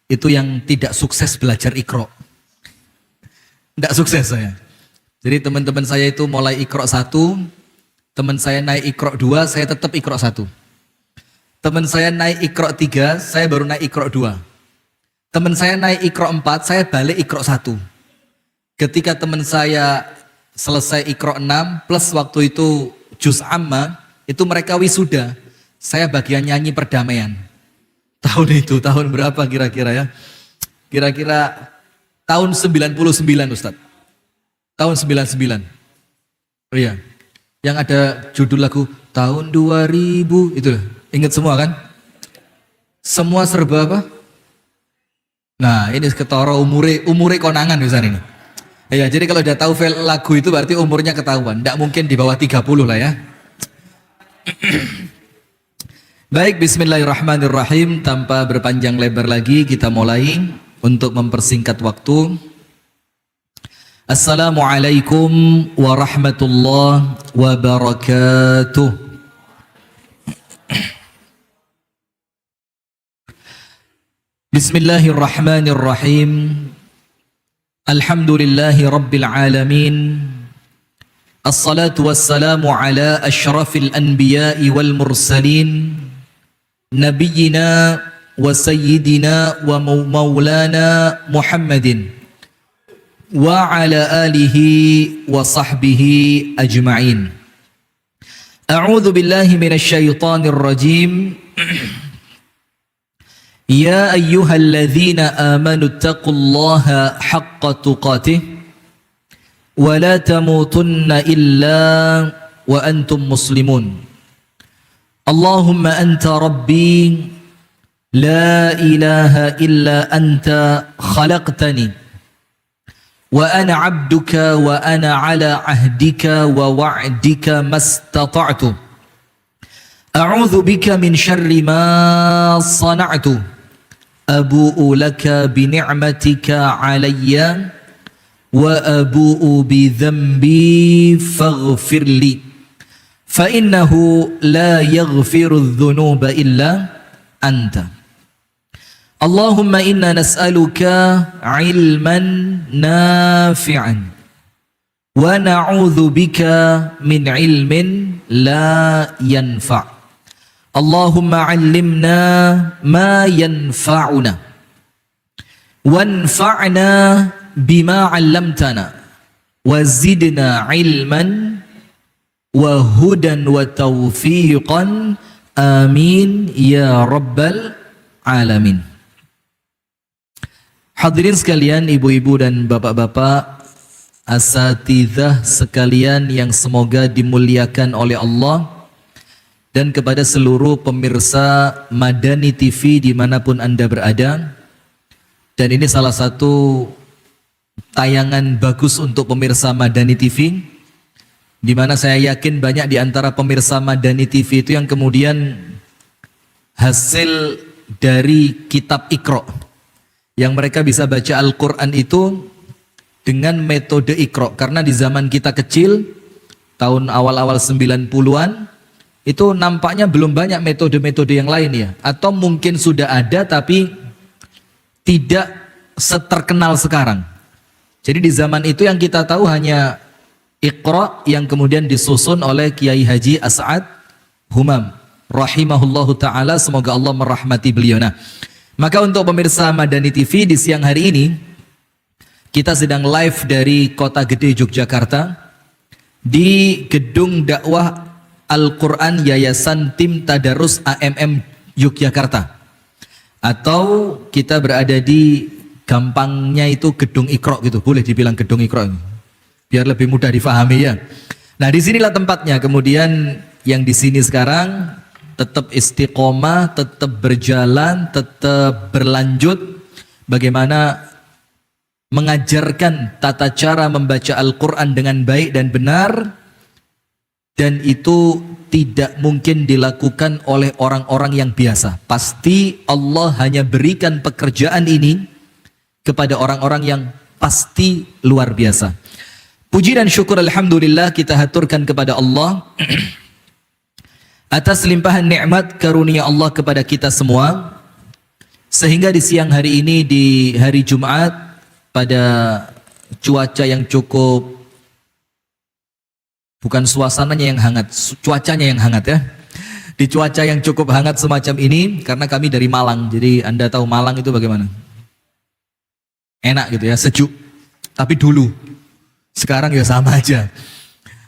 itu yang tidak sukses belajar Iqra. Tidak sukses saya. Jadi teman-teman saya itu mulai Iqra 1, teman saya naik Iqra 2, saya tetap Iqra 1. Teman saya naik Iqra 3, saya baru naik Iqra 2. Teman saya naik Iqra 4, saya balik Iqra 1. Ketika teman saya selesai Iqra 6, plus waktu itu Juz Amma, itu mereka wisuda. Saya bagian nyanyi perdamaian. Tahun itu, tahun berapa kira-kira ya? Kira-kira tahun 99 Ustadz. Tahun 99. Oh iya. Yang ada judul lagu tahun 2000 itu. Ingat semua kan? Semua serba apa? Nah, ini ketara umure konangan misalnya ini. Ya, jadi kalau udah tahu lagu itu berarti umurnya ketahuan. Tidak mungkin di bawah 30 lah ya. Baik, bismillahirrahmanirrahim. Tanpa berpanjang lebar lagi, kita mulai untuk mempersingkat waktu. Assalamualaikum warahmatullahi wabarakatuh. Bismillahirrahmanirrahim. Alhamdulillahi rabbil alamin. Assalatu wassalamu ala ashrafil anbiya'i wal mursalin. Nabiyyina wa sayyidina wa maulana Muhammadin wa ala alihi wa sahbihi ajma'in. A'udzu billahi minasy syaithanir rajim. Ya ayyuhalladzina amanu taqullaha haqqa tuqatih wa la tamutunna illa wa antum muslimun. Allahumma anta rabbi la ilaha illa anta khalaqtani wa ana abduka wa ana ala ahdika wa wa'dika mastata'tu a'udzu bika min syarri ma sana'tu abu'u laka bi ni'matika alayya wa abu'u bi dhanbi faghfir li fa innahu la yaghfiru adh-dhunuba illa anta. Allahumma inna nas'aluka ilman nafi'an wa na'udzu bika min ilmin la yanfa'. Allahumma 'allimna ma yanfa'una wanfa'na bima 'allamtana wa zidna ilman wa hudan wa taufiqan amin ya rabbal alamin. Hadirin sekalian, ibu-ibu dan bapak-bapak, asatidzah sekalian yang semoga dimuliakan oleh Allah, dan kepada seluruh pemirsa Madani TV dimanapun Anda berada. Dan ini salah satu tayangan bagus untuk pemirsa Madani TV, di mana saya yakin banyak di antara pemirsa Madani TV itu yang kemudian hasil dari kitab Iqra, yang mereka bisa baca Al-Quran itu dengan metode Iqra. Karena di zaman kita kecil, tahun awal-awal 90-an, itu nampaknya belum banyak metode-metode yang lain ya. Atau mungkin sudah ada tapi tidak seterkenal sekarang. Jadi di zaman itu yang kita tahu hanya Iqra yang kemudian disusun oleh Kiai Haji As'ad Humam rahimahullahu ta'ala, semoga Allah merahmati beliau. Nah, maka untuk pemirsa Madani TV di siang hari ini, kita sedang live dari Kota Gede Yogyakarta di Gedung Dakwah Al-Quran Yayasan Tim Tadarus AMM Yogyakarta, atau kita berada di gampangnya itu Gedung Iqra gitu, boleh dibilang Gedung Iqra biar lebih mudah difahami ya. Nah, disinilah tempatnya. Kemudian yang di sini sekarang tetap istiqomah, tetap berjalan, tetap berlanjut bagaimana mengajarkan tata cara membaca Al-Quran dengan baik dan benar, dan itu tidak mungkin dilakukan oleh orang-orang yang biasa. Pasti Allah hanya berikan pekerjaan ini kepada orang-orang yang pasti luar biasa. Puji dan syukur alhamdulillah kita haturkan kepada Allah atas limpahan nikmat karunia Allah kepada kita semua, Sehingga di siang hari ini, di hari Jumat, pada cuaca yang cukup, bukan suasananya yang hangat, cuacanya yang hangat ya. Di cuaca yang cukup hangat semacam ini, karena kami dari Malang, jadi Anda tahu Malang itu bagaimana? Enak gitu ya, sejuk. Tapi dulu, sekarang ya sama aja.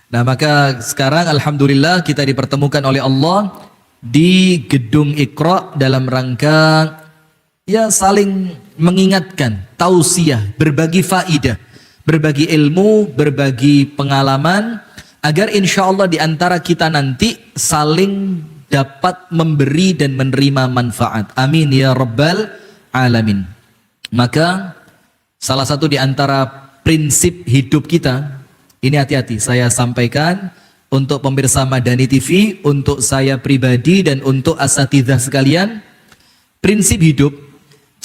Nah maka sekarang Alhamdulillah kita dipertemukan oleh Allah di gedung Iqra dalam rangka ya saling mengingatkan, tausiah, berbagi faidah, berbagi ilmu, berbagi pengalaman, agar insya Allah di antara kita nanti saling dapat memberi dan menerima manfaat. Amin ya rabbal alamin. Maka salah satu di antara prinsip hidup kita, ini hati-hati saya sampaikan untuk pemirsa Madani TV, untuk saya pribadi dan untuk asatidzah sekalian, prinsip hidup,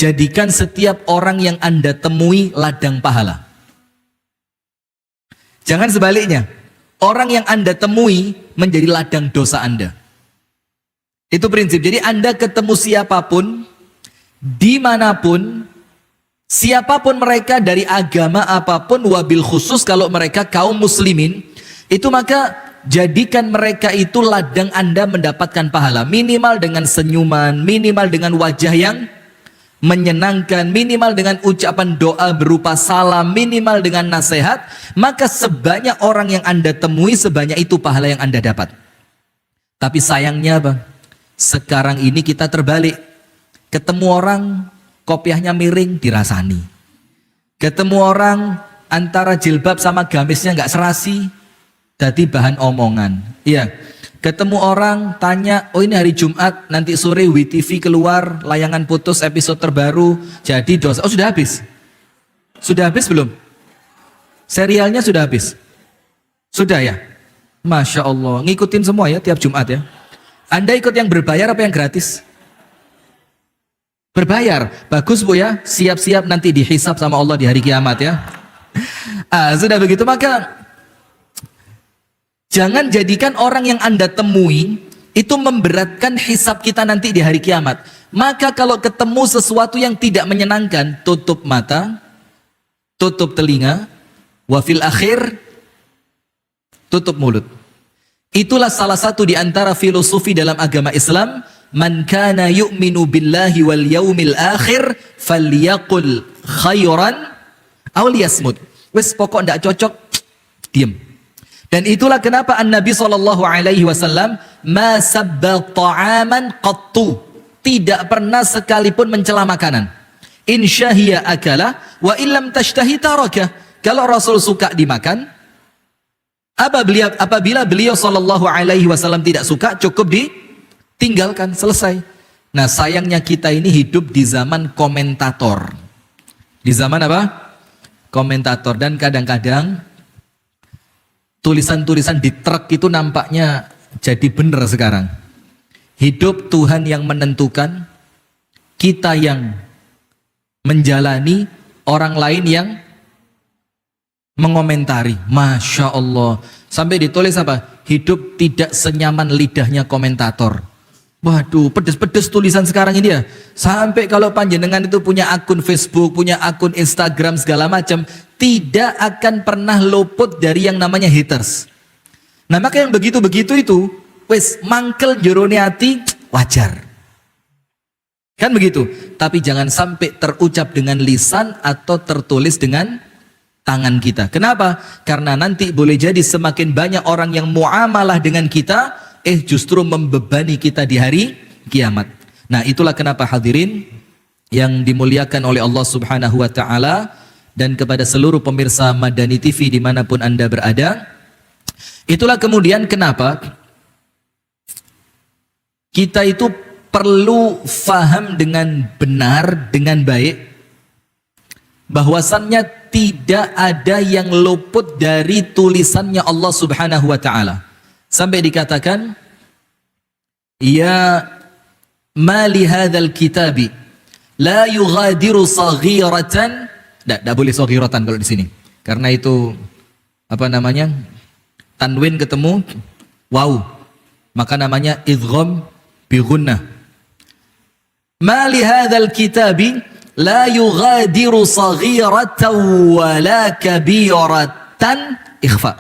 jadikan setiap orang yang Anda temui ladang pahala. Jangan sebaliknya, orang yang Anda temui menjadi ladang dosa Anda. Itu prinsip. Jadi Anda ketemu siapapun, dimanapun, siapapun mereka dari agama apapun, wabil khusus kalau mereka kaum muslimin, itu maka jadikan mereka itu ladang Anda mendapatkan pahala. Minimal dengan senyuman, minimal dengan wajah yang menyenangkan, minimal dengan ucapan doa berupa salam, minimal dengan nasihat. Maka sebanyak orang yang Anda temui, sebanyak itu pahala yang Anda dapat. Tapi sayangnya Bang, sekarang ini kita terbalik. Ketemu orang, kopiahnya miring, dirasani. Ketemu orang, antara jilbab sama gamisnya nggak serasi, jadi bahan omongan. Iya. Ketemu orang, tanya, oh ini hari Jumat, nanti sore WTV keluar, layangan putus episode terbaru, jadi dosa. Oh sudah habis? Sudah habis belum? Serialnya sudah habis? Sudah ya? Masya Allah, ngikutin semua ya tiap Jumat ya. Anda ikut yang berbayar apa yang gratis? Berbayar, bagus Bu ya, siap-siap nanti dihisap sama Allah di hari kiamat ya. Sudah begitu maka jangan jadikan orang yang Anda temui itu memberatkan hisap kita nanti di hari kiamat. Maka kalau ketemu sesuatu yang tidak menyenangkan, tutup mata, tutup telinga, wafil akhir, tutup mulut. Itulah salah satu di antara filosofi dalam agama Islam. Man kana yu'minu billahi wal yaumil akhir falyaqul khairan aw liyasmut. Wes pokok ndak cocok, diam. Dan itulah kenapa An-Nabi SAW ma sabba ta'aman qattu, tidak pernah sekalipun mencela makanan. In syahiya akala wa illam tashtahi taraka. Kalau Rasul suka dimakan, apabila beliau SAW tidak suka, cukup ditinggalkan, selesai. Nah sayangnya kita ini hidup di zaman komentator. Di zaman apa? Komentator. Dan kadang-kadang tulisan-tulisan di truk itu nampaknya jadi benar sekarang. Hidup Tuhan yang menentukan, kita yang menjalani, orang lain yang mengomentari. Masya Allah, sampai ditulis apa? Hidup tidak senyaman lidahnya komentator. Waduh, pedes-pedes tulisan sekarang ini ya. Sampai kalau panjenengan itu punya akun Facebook, punya akun Instagram segala macam, tidak akan pernah luput dari yang namanya haters. Nah maka yang begitu-begitu itu, wes mangkel jerone ati, wajar. Kan begitu. Tapi jangan sampai terucap dengan lisan atau tertulis dengan tangan kita. Kenapa? Karena nanti boleh jadi semakin banyak orang yang muamalah dengan kita, justru membebani kita di hari kiamat. Nah itulah kenapa hadirin yang dimuliakan oleh Allah Subhanahu wa ta'ala, dan kepada seluruh pemirsa Madani TV dimanapun Anda berada, itulah kemudian kenapa kita itu perlu faham dengan benar, dengan baik, bahwasannya tidak ada yang luput dari tulisannya Allah Subhanahu wa ta'ala. Sampai dikatakan, ya ma li hadzal kitabi la yughadiru saghiratan. Tidak boleh saghiratan kalau di sini. Karena itu apa namanya? Tanwin ketemu wow. Maka namanya idgham bi gunnah. Ma li hadzal kitabi la yughadiru saghiratan wala kabiratan ikhfa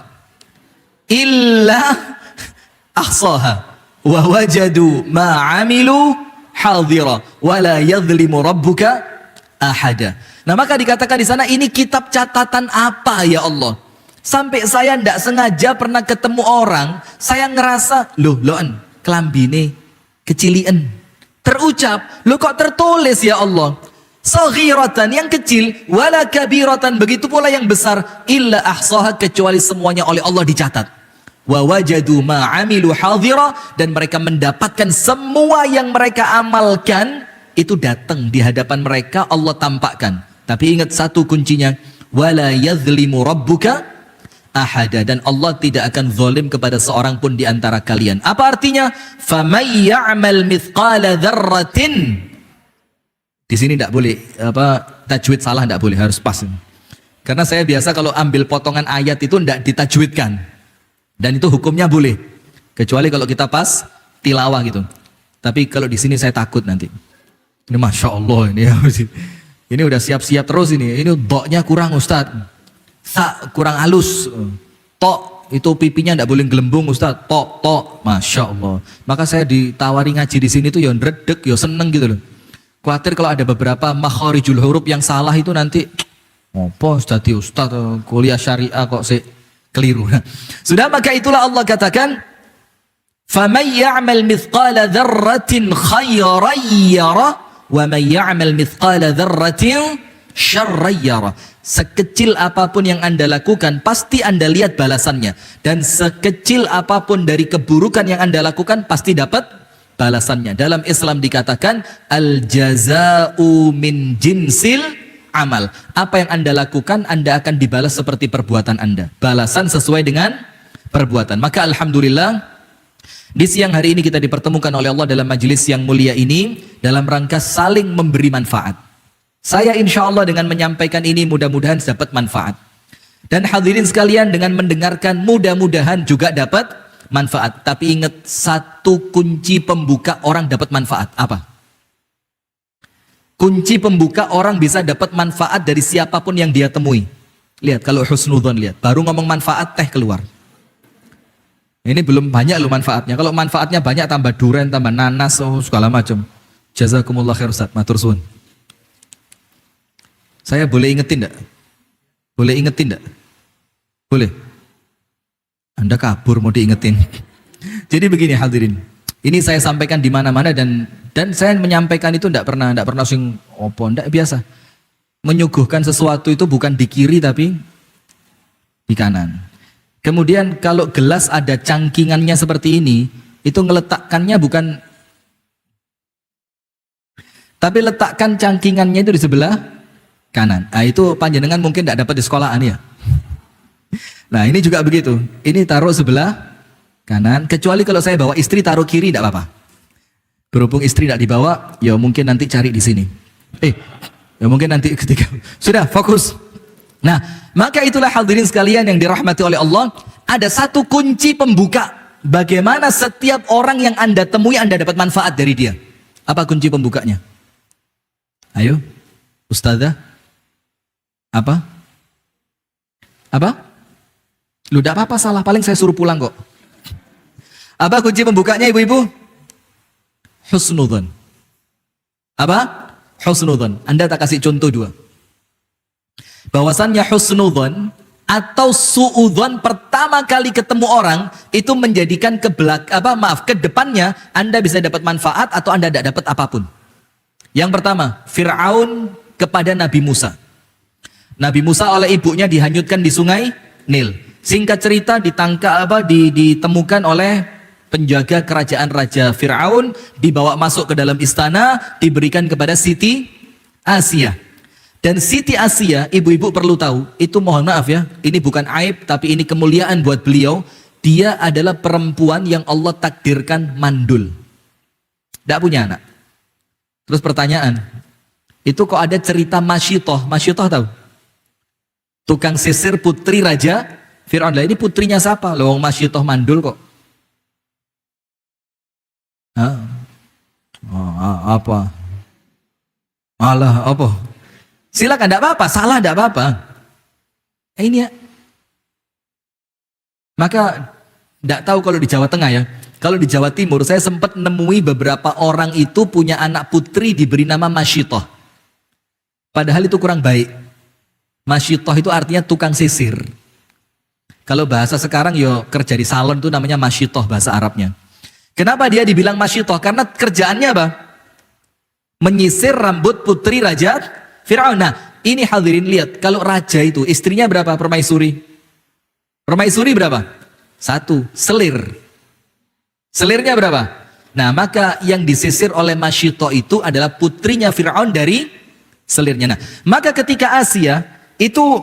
illa ahsaha wa wajadu ma amilu hadira wala yadhlimu rabbuka ahada. Nah, maka dikatakan di sana, ini kitab catatan apa ya Allah? Sampai saya tidak sengaja pernah ketemu orang, saya ngerasa, loan kelambine kecilian. Terucap, kok tertulis ya Allah? Saghiratan, yang kecil, wala kabiratan, begitu pula yang besar, illa ahsaha, kecuali semuanya oleh Allah dicatat. Wa wajadu ma amilu hadira, dan mereka mendapatkan semua yang mereka amalkan itu datang di hadapan mereka, Allah tampakkan. Tapi ingat satu kuncinya, wala yadhlimu rabbuka ahada, dan Allah tidak akan zalim kepada seorang pun di antara kalian. Apa artinya? Faman ya'mal mithqala dzarratin. Di sini tidak boleh tajwid salah, tidak boleh, harus pas. Karena saya biasa kalau ambil potongan ayat itu tidak ditajwidkan. Dan itu hukumnya boleh. Kecuali kalau kita pas tilawah gitu. Tapi kalau di sini saya takut nanti. Ini Masya Allah ini. Ini udah siap-siap terus ini. Ini doknya kurang Ustadz. Sa kurang halus. Tok itu pipinya tidak boleh gelembung Ustadz. Tok. Masya Allah. Maka saya ditawari ngaji di sini tuh ya redek, ya seneng gitu loh. Khawatir kalau ada beberapa makharijul huruf yang salah itu nanti. Apa Ustadz kuliah syariah kok sih keliru. Sudah, maka itulah Allah katakan, faman ya'mal mithqala dzarratin khairan yara wa man ya'mal mithqala dzarratin syarran yara. Sekecil apapun yang Anda lakukan, pasti Anda lihat balasannya. Dan sekecil apapun dari keburukan yang Anda lakukan, pasti dapat balasannya. Dalam Islam dikatakan al-jaza'u min jinsil amal. Apa yang Anda lakukan, Anda akan dibalas seperti perbuatan Anda. Balasan sesuai dengan perbuatan. Maka alhamdulillah, di siang hari ini kita dipertemukan oleh Allah dalam majelis yang mulia ini dalam rangka saling memberi manfaat. Saya insya Allah dengan menyampaikan ini mudah-mudahan dapat manfaat. Dan hadirin sekalian, dengan mendengarkan mudah-mudahan juga dapat manfaat. Tapi ingat, satu kunci pembuka orang dapat manfaat. Apa? Kunci pembuka orang bisa dapat manfaat dari siapapun yang dia temui. Lihat, kalau husnudzon, lihat. Baru ngomong manfaat, teh keluar. Ini belum banyak loh manfaatnya. Kalau manfaatnya banyak, tambah duren, tambah nanas, segala macam. Jazakumullah khair Ustaz, matur suwun. Saya boleh ingetin enggak? Boleh ingetin enggak? Boleh. Anda kabur mau diingetin. Jadi begini hadirin. Ini saya sampaikan di mana-mana dan saya menyampaikan itu enggak pernah sing opo, enggak, biasa. Menyuguhkan sesuatu itu bukan di kiri tapi di kanan. Kemudian kalau gelas ada cangkingannya seperti ini, itu ngeletakkannya bukan, tapi letakkan cangkingannya itu di sebelah kanan. Nah, itu panjenengan mungkin tidak dapat di sekolahan ya. Nah, ini juga begitu. Ini taruh sebelah kanan, kecuali kalau saya bawa istri taruh kiri tidak apa-apa. Berhubung istri tidak dibawa, ya mungkin nanti cari di sini. Ya mungkin nanti ketika sudah fokus. Nah, maka itulah hadirin sekalian yang dirahmati oleh Allah, ada satu kunci pembuka bagaimana setiap orang yang Anda temui Anda dapat manfaat dari dia. Apa kunci pembukanya? Ayo, Ustazah. Apa? Lu tidak apa-apa salah, paling saya suruh pulang kok. Apa kunci pembukanya ibu-ibu? Husnudzon. Apa? Husnudzon. Anda tak kasih contoh dua. Bahwasannya husnudzon atau suudzon pertama kali ketemu orang itu menjadikan ke depannya Anda bisa dapat manfaat atau Anda tidak dapat apapun. Yang pertama, Fir'aun kepada Nabi Musa. Nabi Musa oleh ibunya dihanyutkan di sungai Nil. Singkat cerita ditemukan oleh penjaga kerajaan Raja Fir'aun, dibawa masuk ke dalam istana, diberikan kepada Siti Asia. Dan Siti Asia, ibu-ibu perlu tahu, itu mohon maaf ya, ini bukan aib, tapi ini kemuliaan buat beliau. Dia adalah perempuan yang Allah takdirkan mandul. Tidak punya anak. Terus pertanyaan, itu kok ada cerita Masyitoh? Masyitoh tahu? Tukang sisir putri Raja Fir'aun. Lah ini putrinya siapa? Loh, Masyitoh mandul kok. Apa? Allah, apa? Silakan, tidak apa-apa, salah tidak apa-apa. Ini ya. Maka tidak tahu kalau di Jawa Tengah ya. Kalau di Jawa Timur saya sempat nemui beberapa orang itu punya anak putri diberi nama Masyitoh. Padahal itu kurang baik. Masyitoh itu artinya tukang sisir. Kalau bahasa sekarang yo kerja di salon itu namanya Masyitoh bahasa Arabnya. Kenapa dia dibilang Masyitoh? Karena kerjaannya apa? Menyisir rambut putri Raja Fir'aun. Nah ini hadirin lihat, kalau raja itu istrinya berapa permaisuri? Permaisuri berapa? 1, selir. Selirnya berapa? Nah maka yang disisir oleh Masyitoh itu adalah putrinya Fir'aun dari selirnya. Nah maka ketika Asia itu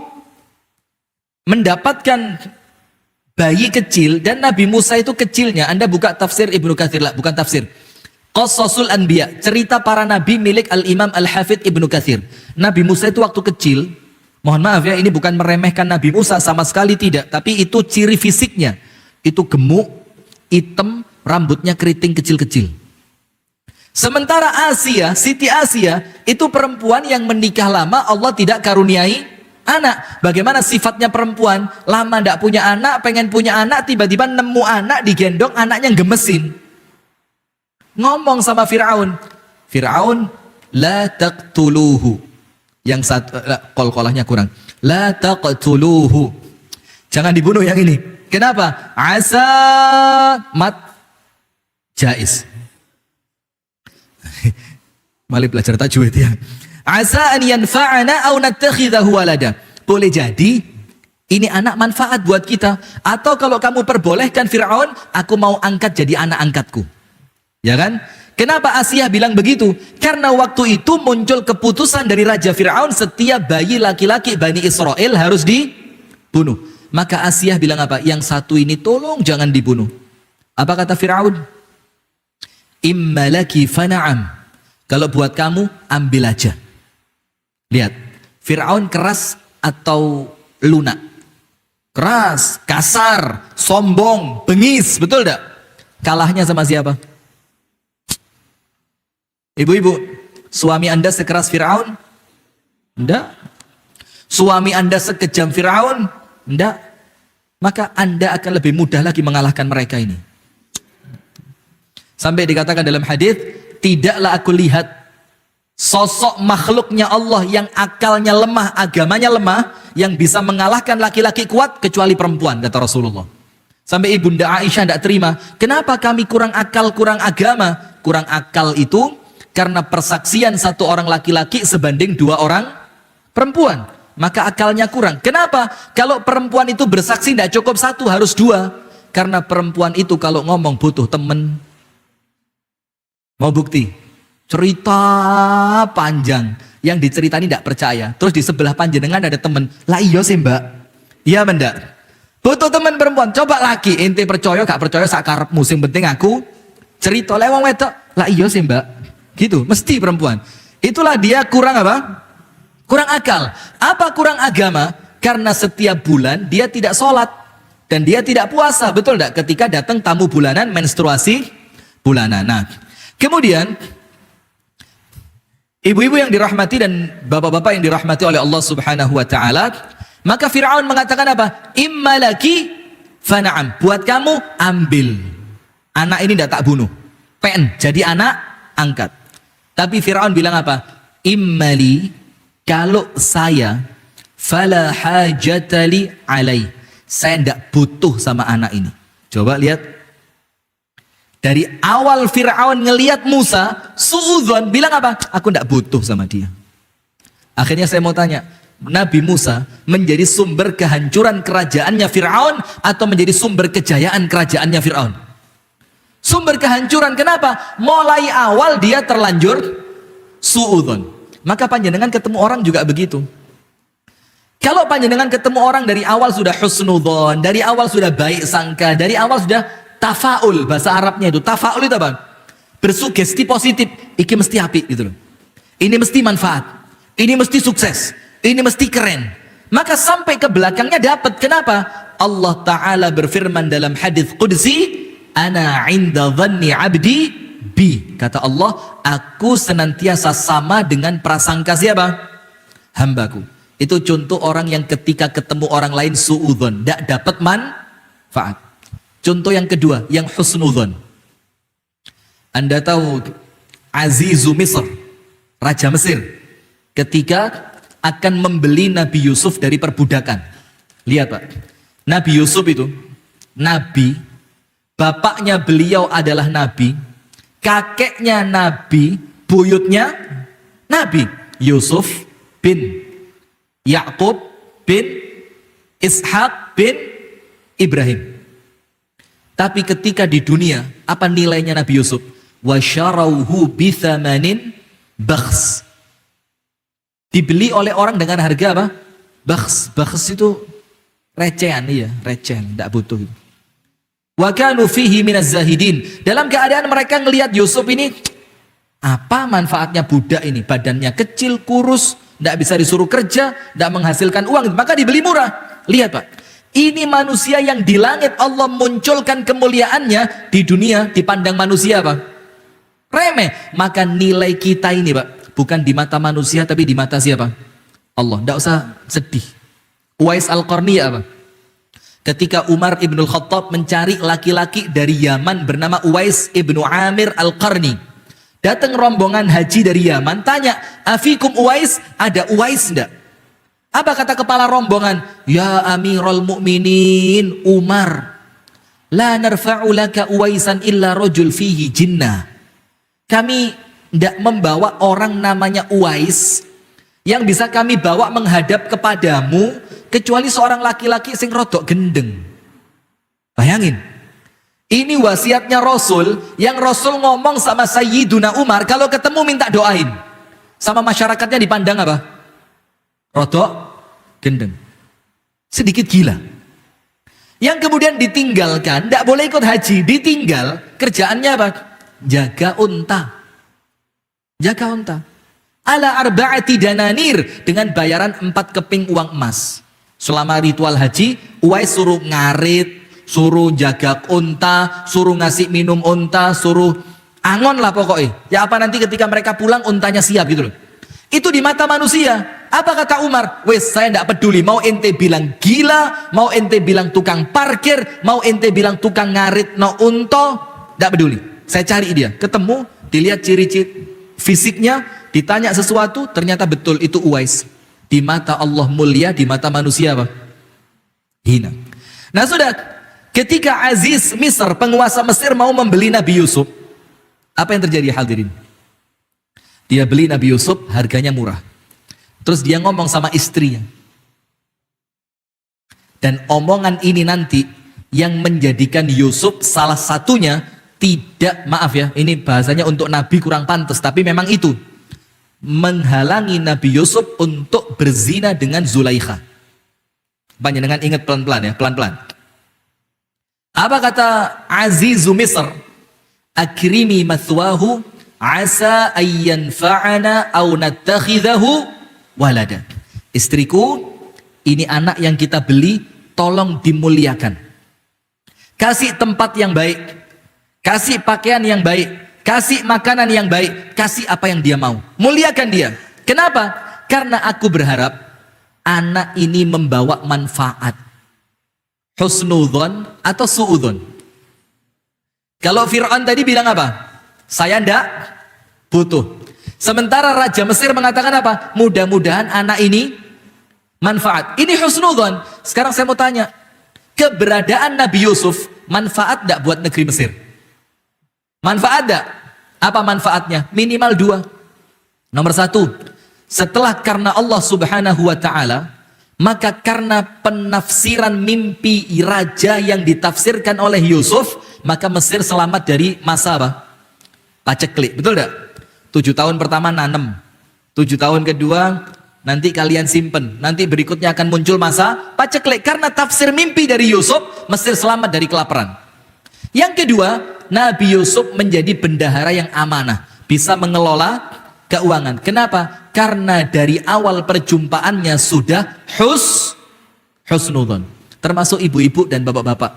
mendapatkan bayi kecil dan Nabi Musa itu kecilnya, Anda buka tafsir Ibnu Katsir lah, bukan tafsir. Qasasul Anbiya, cerita para nabi milik Al-Imam Al-Hafidh Ibnu Katsir. Nabi Musa itu waktu kecil, mohon maaf ya, ini bukan meremehkan Nabi Musa, sama sekali tidak, tapi itu ciri fisiknya. Itu gemuk, hitam, rambutnya keriting kecil-kecil. Sementara Asia, Siti Asia, itu perempuan yang menikah lama, Allah tidak karuniai anak. Bagaimana sifatnya perempuan? Lama tidak punya anak, pengen punya anak, tiba-tiba nemu anak, digendong, anaknya gemesin. Ngomong sama Fir'aun, Fir'aun, la taqtuluhu. Yang satu, kol-kolahnya kurang. La taqtuluhu. Jangan dibunuh yang ini. Kenapa? Asa mat jais. Mali belajar tajwid ya. Asa an yanfa'ana aw nattakhidhahu walada. Boleh jadi ini anak manfaat buat kita, atau kalau kamu perbolehkan Fir'aun, aku mau angkat jadi anak angkatku. Ya kan? Kenapa Asia bilang begitu? Karena waktu itu muncul keputusan dari Raja Fir'aun, setiap bayi laki-laki Bani Israel harus dibunuh. Maka Asia bilang apa? Yang satu ini tolong jangan dibunuh. Apa kata Fir'aun? Imma laki fana'am. Kalau buat kamu, ambil aja. Lihat, Fir'aun keras atau lunak? Keras, kasar, sombong, bengis, betul tidak? Kalahnya sama siapa? Ibu-ibu, suami Anda sekeras Fir'aun? Enggak. Suami Anda sekejam Fir'aun? Enggak. Maka Anda akan lebih mudah lagi mengalahkan mereka ini. Sampai dikatakan dalam hadis, tidaklah aku lihat sosok makhluknya Allah yang akalnya lemah, agamanya lemah, yang bisa mengalahkan laki-laki kuat kecuali perempuan, kata Rasulullah. Sampai Ibunda Aisyah tidak terima, kenapa kami kurang akal, kurang agama? Kurang akal itu karena persaksian satu orang laki-laki sebanding 2 orang perempuan. Maka akalnya kurang. Kenapa? Kalau perempuan itu bersaksi tidak cukup 1, harus 2. Karena perempuan itu kalau ngomong butuh temen. Mau bukti? Cerita panjang. Yang diceritani tidak percaya. Terus di sebelah panjenengan ada temen. Lah iya sih mbak. Iya mendak. Butuh temen perempuan. Coba laki. Ente percaya gak percaya sakarep musim penting aku cerita lewang wedok. Lah iya sih mbak. Gitu, mesti perempuan. Itulah dia kurang apa? Kurang akal. Apa kurang agama? Karena setiap bulan dia tidak sholat. Dan dia tidak puasa. Betul tidak? Ketika datang tamu bulanan, menstruasi bulanan. Nah, kemudian ibu-ibu yang dirahmati dan bapak-bapak yang dirahmati oleh Allah Subhanahu wa taala, maka Fir'aun mengatakan apa? Imma laki fana'am. Buat kamu ambil. Anak ini tidak tak bunuh. PN, jadi anak angkat. Tapi Fir'aun bilang apa? Immali, kalau saya, fala hajatali alai. Saya tidak butuh sama anak ini. Coba lihat. Dari awal Fir'aun ngelihat Musa, suudzon, bilang apa? Aku tidak butuh sama dia. Akhirnya saya mau tanya, Nabi Musa menjadi sumber kehancuran kerajaannya Fir'aun atau menjadi sumber kejayaan kerajaannya Fir'aun? Sumber kehancuran, kenapa? Mulai awal dia terlanjur suudzon. Maka panjenengan ketemu orang juga begitu. Kalau panjenengan ketemu orang dari awal sudah husnudzon, dari awal sudah baik sangka, dari awal sudah tafaul, bahasa Arabnya itu. Tafaul itu apa? Bersugesti positif, iki mesti api gitu loh. Ini mesti manfaat, ini mesti sukses, ini mesti keren. Maka sampai ke belakangnya dapat. Kenapa? Allah Ta'ala berfirman dalam hadis Qudsi, Ana inda dhanni abdi bi, kata Allah, aku senantiasa sama dengan prasangka siapa? Hambaku. Itu contoh orang yang ketika ketemu orang lain su'udzon, tidak dapat manfaat. Contoh yang kedua, yang husnudzon. Anda tahu Azizu Misr, Raja Mesir, ketika akan membeli Nabi Yusuf dari perbudakan. Lihat Pak, Nabi Yusuf itu Nabi, bapaknya beliau adalah Nabi, kakeknya Nabi, buyutnya Nabi. Yusuf bin Yakub bin Ishak bin Ibrahim. Tapi ketika di dunia, apa nilainya Nabi Yusuf? Wa syarauhu bithamanin bakhs. Dibeli oleh orang dengan harga apa? Bakhs. Bakhs itu recehan, iya, recehan, tidak butuh. Wa kanu fihi minaz zahidin. Dalam keadaan mereka ngelihat Yusuf ini, apa manfaatnya budak ini? Badannya kecil, kurus, tidak bisa disuruh kerja, tidak menghasilkan uang, maka dibeli murah. Lihat Pak, ini manusia yang di langit Allah munculkan kemuliaannya, di dunia dipandang manusia apa? Remeh. Maka nilai kita ini Pak, bukan di mata manusia tapi di mata siapa? Allah. Tidak usah sedih. Uwais Al-Qarni apa? Ketika Umar ibn Khattab mencari laki-laki dari Yaman bernama Uwais ibnu Amir Al-Qarni, datang rombongan haji dari Yaman, tanya, afikum Uwais, ada Uwais enggak? Apa kata kepala rombongan? Ya Amirul Mukminin Umar, la narfa'u laka Uwaisan illa rajul fihi jinnah. Kami tidak membawa orang namanya Uwais yang bisa kami bawa menghadap kepadamu kecuali seorang laki-laki sing rodok gendeng. Bayangin, ini wasiatnya Rasul, yang Rasul ngomong sama Sayyiduna Umar, kalau ketemu minta doain. Sama masyarakatnya dipandang apa? Rodok gendeng, sedikit gila. Yang kemudian ditinggalkan, tidak boleh ikut haji, ditinggal, kerjaannya apa? Jaga unta. Jaga unta. Ala arba'ati dananir, dengan bayaran 4 keping uang emas. Selama ritual haji, Uwais suruh ngarit, suruh jaga unta, suruh ngasih minum unta, suruh angon lah pokoknya. Ya apa nanti ketika mereka pulang untanya siap gitu loh. Itu di mata manusia. Apa kata Umar? Wes, saya tidak peduli, mau ente bilang gila, mau ente bilang tukang parkir, mau ente bilang tukang ngarit no unto, tidak peduli. Saya cari dia, ketemu, dilihat ciri-ciri fisiknya, ditanya sesuatu, ternyata betul itu Uwais. Di mata Allah mulia, di mata manusia apa? Hina. Nah sudah, ketika Aziz Misr, penguasa Mesir mau membeli Nabi Yusuf, apa yang terjadi hadirin? Dia beli Nabi Yusuf, harganya murah. Terus dia ngomong sama istrinya. Dan omongan ini nanti yang menjadikan Yusuf salah satunya tidak, maaf ya, ini bahasanya untuk Nabi kurang pantas, tapi memang itu menghalangi Nabi Yusuf untuk berzina dengan Zulaikha. Panjenengan ingat pelan-pelan ya, pelan-pelan. Apa kata Azizu Misr? Akrimi mathwahu asa ayyan fa'ana au nattakhidhahu walada. Istriku, ini anak yang kita beli, tolong dimuliakan. Kasih tempat yang baik, kasih pakaian yang baik, kasih makanan yang baik, kasih apa yang dia mau. Muliakan dia. Kenapa? Karena aku berharap anak ini membawa manfaat. Husnudzon atau suudzon. Kalau Fir'aun tadi bilang apa? Saya ndak butuh. Sementara Raja Mesir mengatakan apa? Mudah-mudahan anak ini manfaat. Ini husnudzon. Sekarang saya mau tanya, keberadaan Nabi Yusuf manfaat ndak buat negeri Mesir? Manfaat ndak? Apa manfaatnya? Minimal 2. Nomor 1, setelah karena Allah subhanahu wa ta'ala, maka karena penafsiran mimpi raja yang ditafsirkan oleh Yusuf, maka Mesir selamat dari masa apa? Paceklik, betul tidak? 7 tahun pertama nanem, 7 tahun kedua nanti kalian simpen, nanti berikutnya akan muncul masa paceklik. Karena tafsir mimpi dari Yusuf, Mesir selamat dari kelaparan. Yang kedua, Nabi Yusuf menjadi bendahara yang amanah, bisa mengelola keuangan. Kenapa? Karena dari awal perjumpaannya sudah husnudzon. Termasuk ibu-ibu dan bapak-bapak,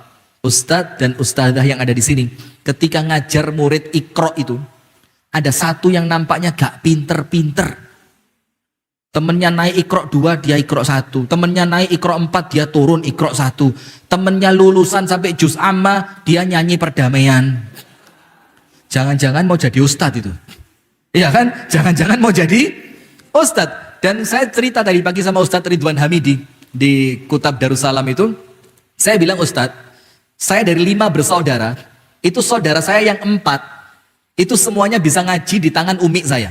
ustadz dan ustadzah yang ada di sini, ketika ngajar murid Iqra itu, Ada satu yang nampaknya gak pinter-pinter. Temennya naik Iqra 2, dia Iqra 1. Temennya naik Iqra 4, dia turun Iqra 1. Temennya lulusan sampai juz amma, dia nyanyi perdamaian. Jangan-jangan mau jadi ustadz itu. Iya kan? Jangan-jangan mau jadi ustadz. Dan saya cerita tadi pagi sama Ustadz Ridwan Hamidi di Kutab Darussalam itu. Saya bilang, Ustadz, saya dari 5 bersaudara, itu saudara saya yang 4, itu semuanya bisa ngaji di tangan umi saya.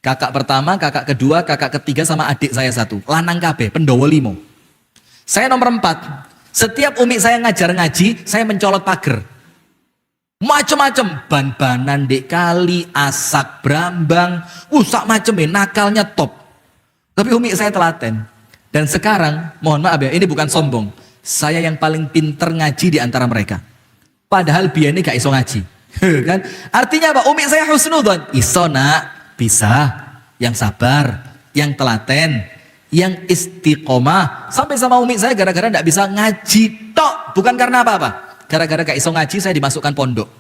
Kakak pertama, kakak kedua, kakak ketiga sama adik saya 1. Lanang kabeh, pendowo 5. Saya nomor 4. Setiap umi saya ngajar ngaji, saya mencolot pagar. Macem-macem, ban-banan dek kali, asak brambang, sak macem nakalnya top. Tapi umi saya telaten. Dan sekarang, mohon maaf ya, ini bukan sombong. Saya yang paling pinter ngaji di antara mereka. Padahal biar gak iso ngaji. Kan? Artinya apa? Umi saya husnudzon. Iso nak, bisa. Yang sabar, yang telaten, yang istiqomah. Sampai sama umi saya gara-gara gak bisa ngaji tok. Bukan karena apa-apa. Gara-gara gak iso ngaji, saya dimasukkan pondok.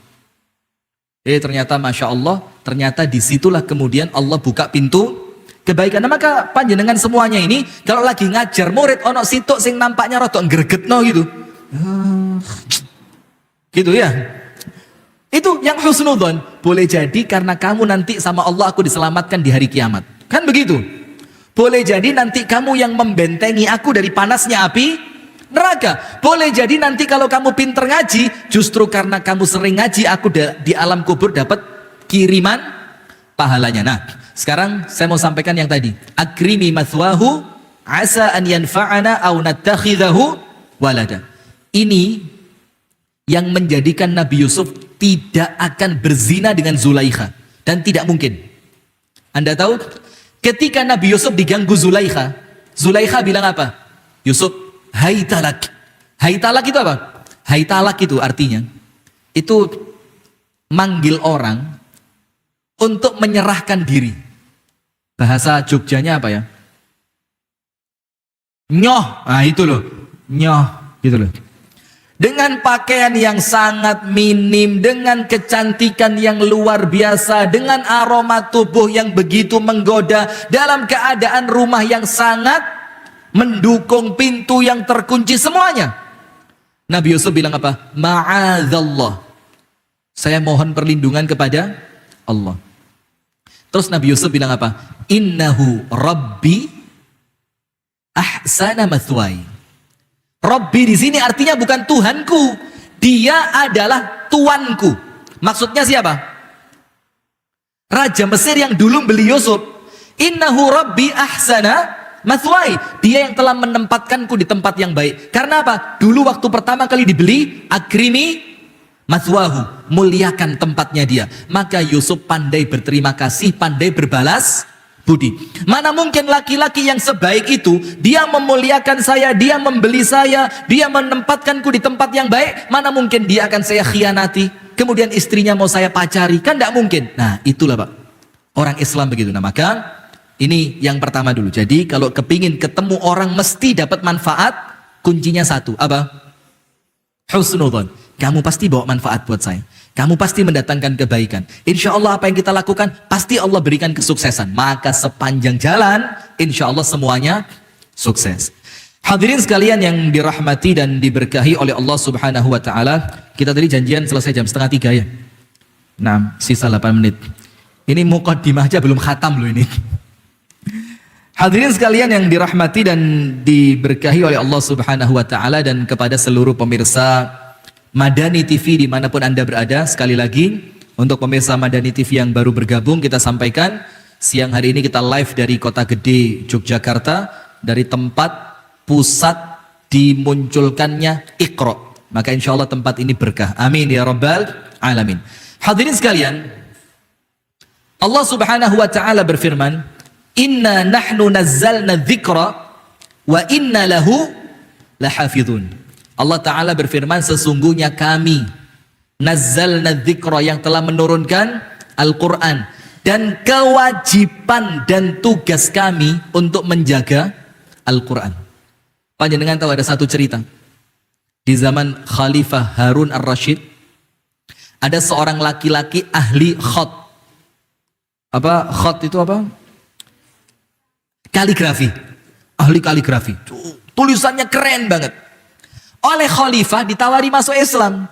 Ternyata Masya Allah, ternyata disitulah kemudian Allah buka pintu kebaikan. Nah, maka panjenengan semuanya ini kalau lagi ngajar murid ono situk sing nampaknya rodok ngregetno gitu. Gitu ya. Itu yang husnudzon. Boleh jadi karena kamu nanti sama Allah aku diselamatkan di hari kiamat. Kan begitu? Boleh jadi nanti kamu yang membentengi aku dari panasnya api neraka. Boleh jadi nanti kalau kamu pinter ngaji, justru karena kamu sering ngaji, aku di alam kubur dapat kiriman pahalanya. Nah, sekarang saya mau sampaikan yang tadi. Akrimi mathwahu asa an yanfa'ana aw nattakhidahu walada. Ini yang menjadikan Nabi Yusuf tidak akan berzina dengan Zulaikha. Dan tidak mungkin. Anda tahu? Ketika Nabi Yusuf diganggu Zulaikha, Zulaikha bilang apa? Yusuf, hai talak. Hai talak itu apa? Hai talak itu artinya, itu manggil orang untuk menyerahkan diri. Bahasa Jogjanya apa ya? Nyoh, nah itu loh, nyoh, gitu loh. Dengan pakaian yang sangat minim, dengan kecantikan yang luar biasa, dengan aroma tubuh yang begitu menggoda, dalam keadaan rumah yang sangat mendukung, pintu yang terkunci semuanya. Nabi Yusuf bilang apa? Ma'adzallah. Saya mohon perlindungan kepada Allah. Terus Nabi Yusuf bilang apa? Innahu Rabbi ahsana mathwai. Rabbi di sini artinya bukan Tuhanku, dia adalah tuanku. Maksudnya siapa? Raja Mesir yang dulu beli Yusuf. Innahu Rabbi ahsana mathwai. Dia yang telah menempatkanku di tempat yang baik. Karena apa? Dulu waktu pertama kali dibeli, akrimi mathwahu, muliakan tempatnya dia. Maka Yusuf pandai berterima kasih, pandai berbalas budi. Mana mungkin laki-laki yang sebaik itu, dia memuliakan saya, dia membeli saya, dia menempatkanku di tempat yang baik, mana mungkin dia akan saya khianati, kemudian istrinya mau saya pacari, kan tidak mungkin. Nah itulah Pak, orang Islam begitu. Nah maka ini yang pertama dulu. Jadi kalau kepingin ketemu orang mesti dapat manfaat, kuncinya satu, apa? Husnudzon. Kamu pasti bawa manfaat buat saya. Kamu pasti mendatangkan kebaikan. Insya Allah apa yang kita lakukan, pasti Allah berikan kesuksesan. Maka sepanjang jalan, insya Allah semuanya sukses. Hadirin sekalian yang dirahmati dan diberkahi oleh Allah Subhanahu Wa Taala. Kita tadi janjian selesai jam 2:30 ya. Nah, sisa 8 menit. Ini muqaddimah aja belum khatam loh ini. Hadirin sekalian yang dirahmati dan diberkahi oleh Allah Subhanahu Wa Taala, dan kepada seluruh pemirsa Madani TV dimanapun Anda berada, sekali lagi untuk pemirsa Madani TV yang baru bergabung, kita sampaikan siang hari ini kita live dari Kota Gede Yogyakarta, dari tempat pusat dimunculkannya Iqra. Maka insya Allah tempat ini berkah, amin ya rabbal alamin. Hadirin sekalian, Allah Subhanahu Wa Taala berfirman, Inna nahnu nazzalna dzikra wa inna lahu lahafidhun. Allah Ta'ala berfirman, sesungguhnya kami nazzalna dzikra, yang telah menurunkan Al-Quran, dan kewajiban dan tugas kami untuk menjaga Al-Quran. Panjenengan tahu ada satu cerita di zaman Khalifah Harun ar-Rasyid, ada seorang laki-laki ahli khat. Apa khat itu apa? Kaligrafi. Ahli kaligrafi. Tulisannya keren banget. Oleh khalifah ditawari masuk Islam.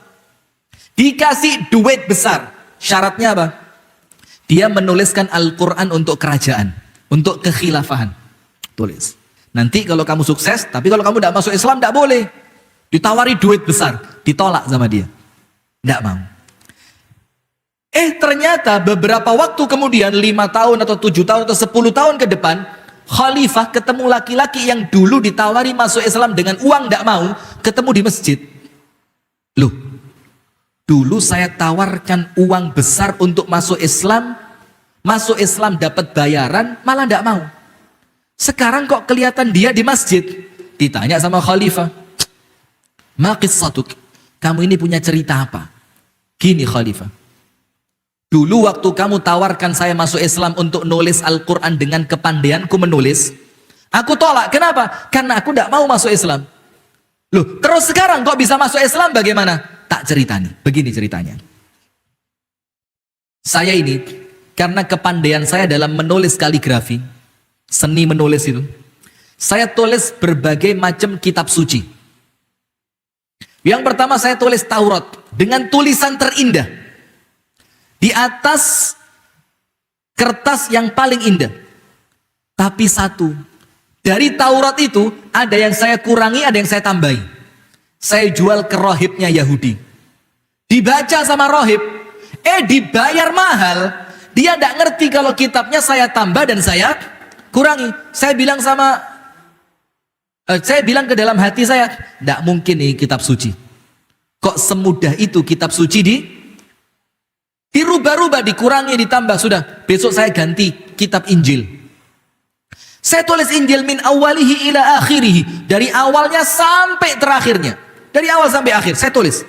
Dikasih duit besar. Syaratnya apa? Dia menuliskan Al-Quran untuk kerajaan, untuk kekhilafahan. Tulis. Nanti kalau kamu sukses, tapi kalau kamu tidak masuk Islam, tidak boleh. Ditawari duit besar, ditolak sama dia. Tidak mau. Ternyata beberapa waktu kemudian, 5 tahun atau 7 tahun atau 10 tahun ke depan, khalifah ketemu laki-laki yang dulu ditawari masuk Islam dengan uang tidak mau, ketemu di masjid. Loh, dulu saya tawarkan uang besar untuk masuk Islam dapat bayaran, malah tidak mau. Sekarang kok kelihatan dia di masjid? Ditanya sama khalifah, ma qissatuk? Kamu ini punya cerita apa? Gini khalifah, dulu waktu kamu tawarkan saya masuk Islam untuk nulis Al-Quran dengan kepandaianku menulis, aku tolak. Kenapa? Karena aku tidak mau masuk Islam. Loh, terus sekarang kok bisa masuk Islam bagaimana? Tak cerita nih, begini ceritanya. Saya ini, karena kepandaian saya dalam menulis kaligrafi, seni menulis itu, saya tulis berbagai macam kitab suci. Yang pertama saya tulis Taurat dengan tulisan terindah. Di atas kertas yang paling indah. Tapi satu, dari Taurat itu ada yang saya kurangi, ada yang saya tambahi. Saya jual ke rohibnya Yahudi. Dibaca sama rohib, dibayar mahal. Dia tidak ngerti kalau kitabnya saya tambah dan saya kurangi. Saya bilang ke dalam hati saya, tidak mungkin ini kitab suci. Kok semudah itu kitab suci dirubah-rubah, dikurangi, ditambah. Sudah, besok saya ganti kitab Injil. Saya tulis Injil min awalihi ila akhirihi, dari awalnya sampai terakhirnya. Dari awal sampai akhir saya tulis.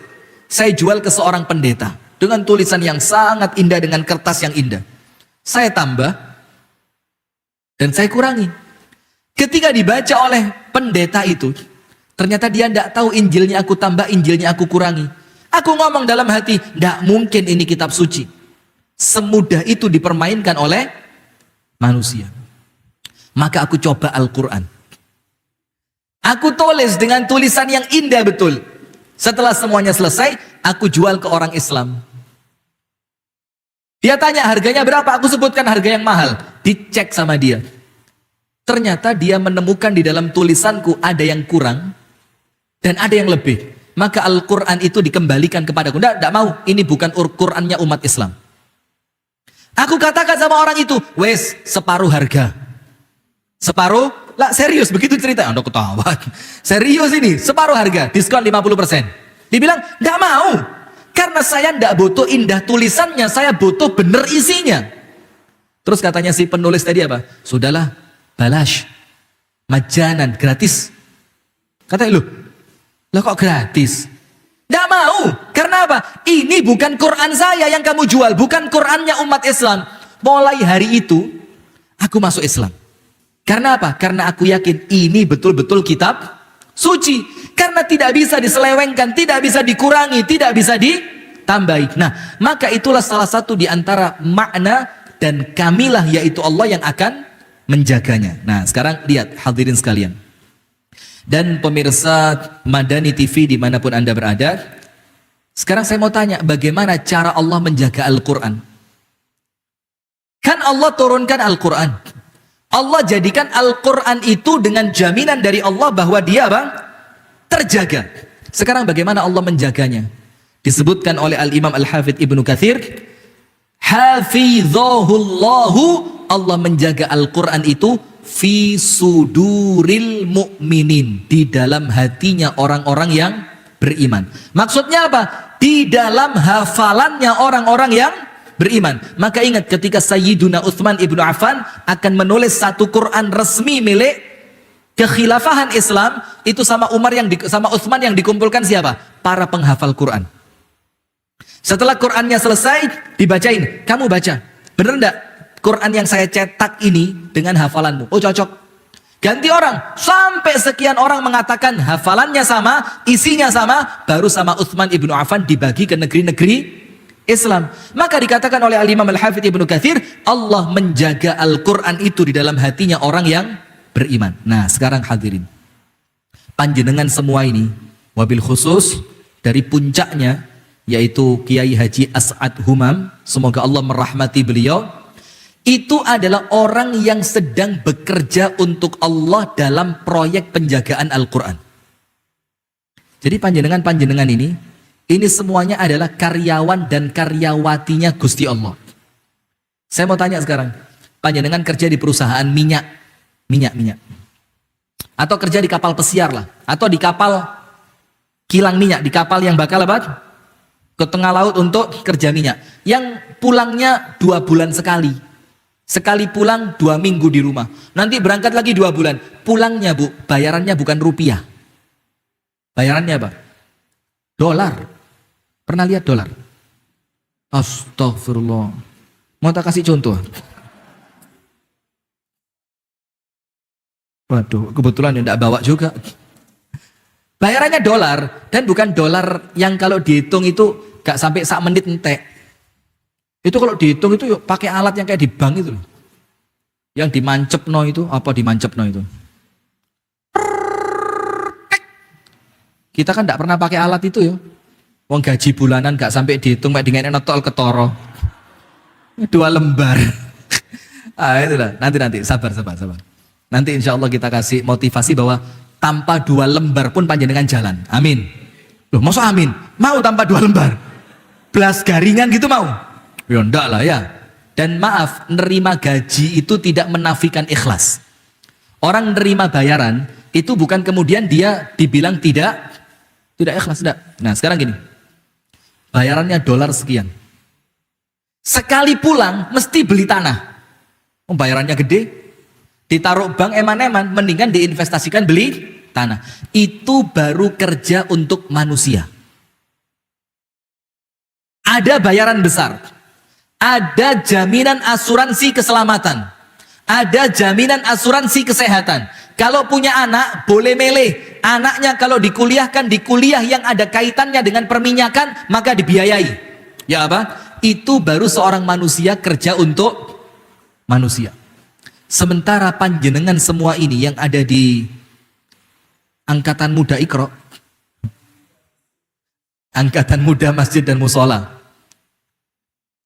Saya jual ke seorang pendeta dengan tulisan yang sangat indah, dengan kertas yang indah. Saya tambah dan saya kurangi. Ketika dibaca oleh pendeta itu, ternyata dia tidak tahu Injilnya aku tambah, Injilnya aku kurangi. Aku ngomong dalam hati, tidak mungkin ini kitab suci. Semudah itu dipermainkan oleh manusia. Maka aku coba Al-Quran. Aku tulis dengan tulisan yang indah betul. Setelah semuanya selesai, aku jual ke orang Islam. Dia tanya harganya berapa, aku sebutkan harga yang mahal. Dicek sama dia. Ternyata dia menemukan di dalam tulisanku ada yang kurang dan ada yang lebih. Maka Al-Quran itu dikembalikan kepadaku. Tidak mau, ini bukan Qurannya umat Islam. Aku katakan sama orang itu, wes separuh harga. Separuh? Lah serius, begitu cerita. Anda ketawa. Serius ini, separuh harga, diskon 50%. Dibilang, tidak mau. Karena saya tidak butuh indah tulisannya, saya butuh bener isinya. Terus katanya si penulis tadi apa? Sudahlah, balash, majanan, gratis. Katanya, loh kok gratis? Tidak mau. Karena apa? Ini bukan Quran saya yang kamu jual, bukan Qurannya umat Islam. Mulai hari itu, aku masuk Islam. Karena apa? Karena aku yakin ini betul-betul kitab suci. Karena tidak bisa diselewengkan, tidak bisa dikurangi, tidak bisa ditambahi. Nah, maka itulah salah satu di antara makna dan kamilah, yaitu Allah yang akan menjaganya. Nah, sekarang lihat hadirin sekalian. Dan pemirsa Madani TV dimanapun Anda berada. Sekarang saya mau tanya, bagaimana cara Allah menjaga Al-Quran? Kan Allah turunkan Al-Quran. Allah jadikan Al-Quran itu dengan jaminan dari Allah bahwa dia terjaga. Sekarang bagaimana Allah menjaganya? Disebutkan oleh Al-Imam Al-Hafidh Ibnu Katsir, hafizahullahu, Allah menjaga Al-Quran itu fi suduril mu'minin, di dalam hatinya orang-orang yang beriman. Maksudnya apa? Di dalam hafalannya orang-orang yang beriman. Maka ingat ketika Sayyiduna Utsman ibnu Affan akan menulis satu Quran resmi milik kekhilafahan Islam, itu sama sama Utsman yang dikumpulkan siapa? Para penghafal Quran. Setelah Qurannya selesai, dibacain. Kamu baca, bener enggak Quran yang saya cetak ini dengan hafalanmu? Oh cocok. Ganti orang. Sampai sekian orang mengatakan hafalannya sama, isinya sama, baru sama Utsman ibnu Affan dibagi ke negeri-negeri Islam. Maka dikatakan oleh Al-Imam Al-Hafidz Ibnu Katsir, Allah menjaga Al-Quran itu di dalam hatinya orang yang beriman. Nah sekarang hadirin, panjenengan semua ini, wabil khusus dari puncaknya, yaitu Kiai Haji As'ad Humam, semoga Allah merahmati beliau, itu adalah orang yang sedang bekerja untuk Allah dalam proyek penjagaan Al-Quran. Jadi panjenengan ini semuanya adalah karyawan dan karyawatinya Gusti Allah. Saya mau tanya sekarang, panjenengan kerja di perusahaan minyak, atau kerja di kapal pesiar lah, atau di kapal kilang minyak, di kapal yang bakal apa? Ke tengah laut untuk kerja minyak, yang pulangnya 2 bulan sekali. Sekali pulang 2 minggu di rumah. Nanti berangkat lagi 2 bulan. Pulangnya bu, bayarannya bukan rupiah. Bayarannya apa? Dolar. Pernah lihat dolar? Astagfirullah. Mau tak kasih contoh? Waduh, kebetulan ya enggak bawa juga. Bayarannya dolar, dan bukan dolar yang kalau dihitung itu gak sampai 1 menit entek. Itu kalau dihitung itu yuk, pakai alat yang kayak di bank itu loh. Yang dimancepno itu, apa dimancepno itu? Kita kan tidak pernah pakai alat itu ya. Wong gaji bulanan gak sampai dihitung, kayak dengan notol ketoro. 2 lembar. Itulah, nanti sabar. Nanti insya Allah kita kasih motivasi bahwa tanpa 2 lembar pun panjenengan jalan. Amin. Loh, masa amin? Mau tanpa 2 lembar? Belas garingan gitu mau? Ya enggak lah ya. Dan maaf, nerima gaji itu tidak menafikan ikhlas. Orang nerima bayaran itu bukan kemudian dia dibilang tidak ikhlas, enggak. Nah sekarang gini, bayarannya dolar sekian, sekali pulang mesti beli tanah. Bayarannya gede, ditaruh bank eman-eman, mendingan diinvestasikan beli tanah. Itu baru kerja untuk manusia. Ada bayaran besar, ada jaminan asuransi keselamatan, ada jaminan asuransi kesehatan. Kalau punya anak boleh milih, anaknya kalau dikuliahkan di kuliah yang ada kaitannya dengan perminyakan maka dibiayai. Ya apa? Itu baru seorang manusia kerja untuk manusia. Sementara panjenengan semua ini yang ada di Angkatan Muda Iqra, Angkatan Muda Masjid dan Musola,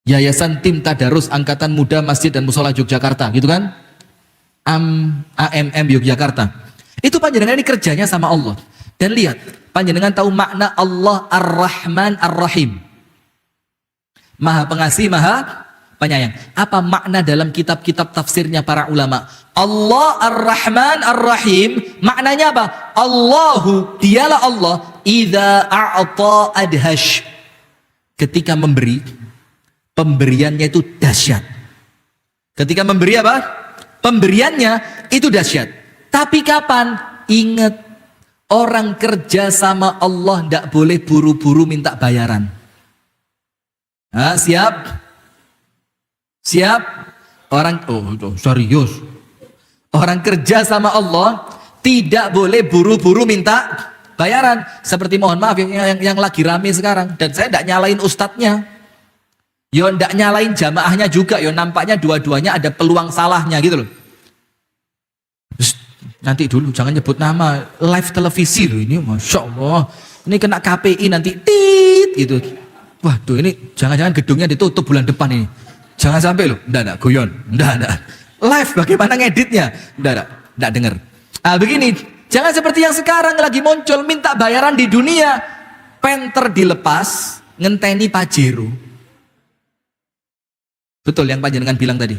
Yayasan Tim Tadarus Angkatan Muda Masjid dan Musola Yogyakarta, gitu kan? AMM Yogyakarta. Itu panjenengan ini kerjanya sama Allah. Dan lihat, panjenengan tahu makna Allah Ar-Rahman Ar-Rahim. Maha pengasih, maha penyayang. Apa makna dalam kitab-kitab tafsirnya para ulama? Allah Ar-Rahman Ar-Rahim, maknanya apa? Allahu, dialah Allah, idza a'ta adhash. Ketika memberi, pemberiannya itu dahsyat. Ketika memberi apa? Pemberiannya itu dahsyat. Tapi kapan? Ingat, orang kerja sama Allah tidak boleh buru-buru minta bayaran. Nah, siap? Siap? Orang, serius. Orang kerja sama Allah tidak boleh buru-buru minta bayaran. Seperti mohon maaf yang lagi rame sekarang. Dan saya tidak nyalain ustadznya. Yo ndak nyalain jamaahnya juga, yo nampaknya dua-duanya ada peluang salahnya gitu loh. Nanti dulu jangan nyebut nama, live televisi loh ini, masya Allah. Ini kena KPI nanti tit gitu. Waduh, ini jangan-jangan gedungnya ditutup bulan depan ini. Jangan sampai loh, ndak guyon, ndak. Live bagaimana ngeditnya? Ndak denger. Ah begini, jangan seperti yang sekarang lagi muncul minta bayaran di dunia, penter dilepas, ngenteni Pajero. Betul yang panjenengan bilang tadi.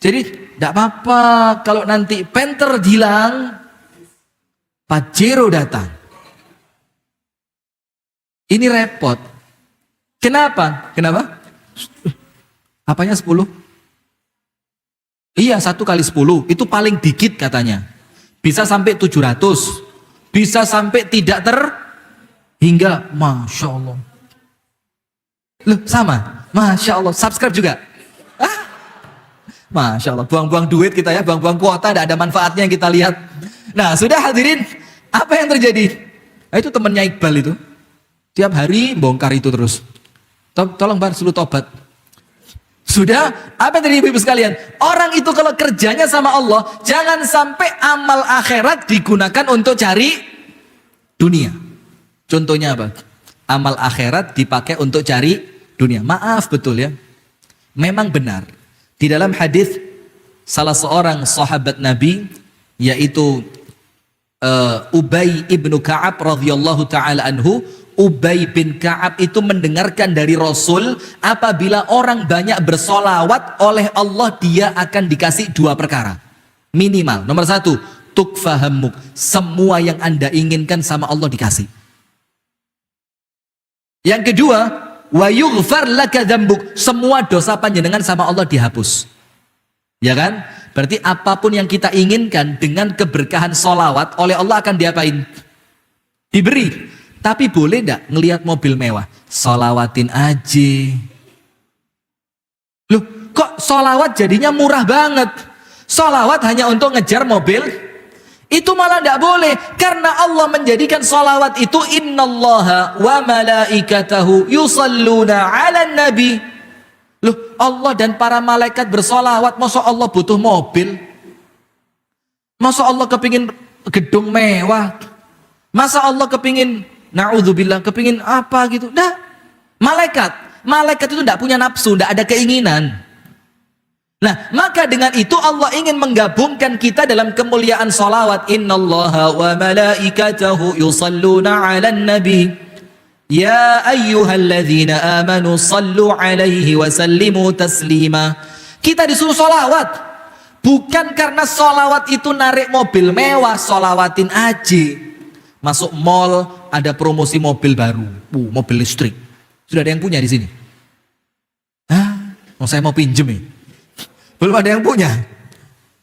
Jadi tidak apa-apa kalau nanti penter hilang, Pajero datang. Ini repot. Kenapa? Apanya 10? Iya, 1 kali 10 itu paling dikit katanya. Bisa sampai 700, bisa sampai tidak hingga, masya Allah. Loh sama, masya Allah. Subscribe juga. Masya Allah, buang-buang duit kita ya, buang-buang kuota, tidak ada manfaatnya yang kita lihat. Nah sudah hadirin, apa yang terjadi? Nah, itu temennya Iqbal itu, tiap hari bongkar itu terus. Tolong Bar, suruh tobat. Sudah, apa tadi ibu-ibu sekalian? Orang itu kalau kerjanya sama Allah, jangan sampai amal akhirat digunakan untuk cari dunia. Contohnya apa? Amal akhirat dipakai untuk cari dunia. Maaf betul ya. Memang benar. Di dalam hadis salah seorang sahabat Nabi, yaitu Ubay ibnu Ka'ab radhiyallahu ta'ala anhu, Ubay bin Ka'ab itu mendengarkan dari Rasul, apabila orang banyak bersolawat oleh Allah, dia akan dikasih dua perkara minimal. Nomor satu, tukfahammuk, semua yang anda inginkan sama Allah dikasih. Yang kedua, wa yughfar laka dzambuk, semua dosa panjenengan sama Allah dihapus. Ya kan? Berarti apapun yang kita inginkan dengan keberkahan solawat oleh Allah akan diapain? Diberi. Tapi boleh enggak ngelihat mobil mewah? Solawatin aja. Loh, kok solawat jadinya murah banget? Solawat hanya untuk ngejar mobil? Itu malah enggak boleh. Karena Allah menjadikan solawat itu innallaha wa malaikatahu yusalluna ala nabi. Loh, Allah dan para malaikat bersolawat. Masa Allah butuh mobil? Masa Allah kepingin gedung mewah? Masa Allah kepingin, na'udzubillah, kepingin apa gitu? Nah, malaikat itu tidak punya nafsu, tidak ada keinginan. Nah, maka dengan itu Allah ingin menggabungkan kita dalam kemuliaan solawat. Innallaha wa malaikatahu yusalluna ala nabi. Ya ayyuhalladzina amanu sallu alaihi wa sallimu taslima. Kita disuruh solawat. Bukan karena solawat itu narik mobil mewah, solawatin aja. Masuk mall, ada promosi mobil baru, mobil listrik. Sudah ada yang punya di sini? Hah? Oh, saya mau pinjem nih. Belum ada yang punya.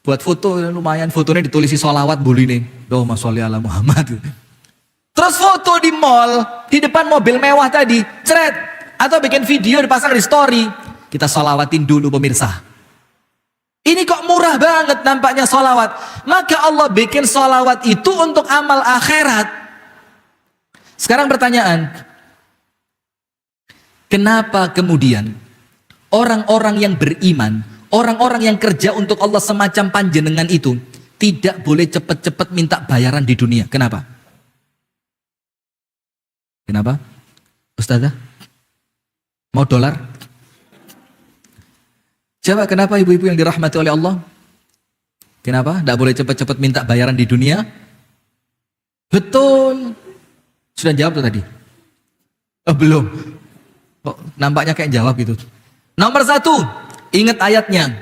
Buat foto lumayan, fotonya ditulisi solawat boleh nih. Allahumma sholli ala Muhammad. Terus foto di mall, di depan mobil mewah tadi, cret. Atau bikin video dipasang di story. Kita solawatin dulu pemirsa. Ini kok murah banget nampaknya solawat. Maka Allah bikin solawat itu untuk amal akhirat. Sekarang pertanyaan. Kenapa kemudian orang-orang yang beriman, orang-orang yang kerja untuk Allah semacam panjenengan itu, tidak boleh cepat-cepat minta bayaran di dunia? Kenapa? Kenapa? Ustazah? Mau dolar? Coba kenapa ibu-ibu yang dirahmati oleh Allah? Kenapa? Tidak boleh cepat-cepat minta bayaran di dunia? Betul. Sudah jawab tuh tadi? Oh belum. Oh, nampaknya kayak jawab gitu. Nomor satu, ingat ayatnya.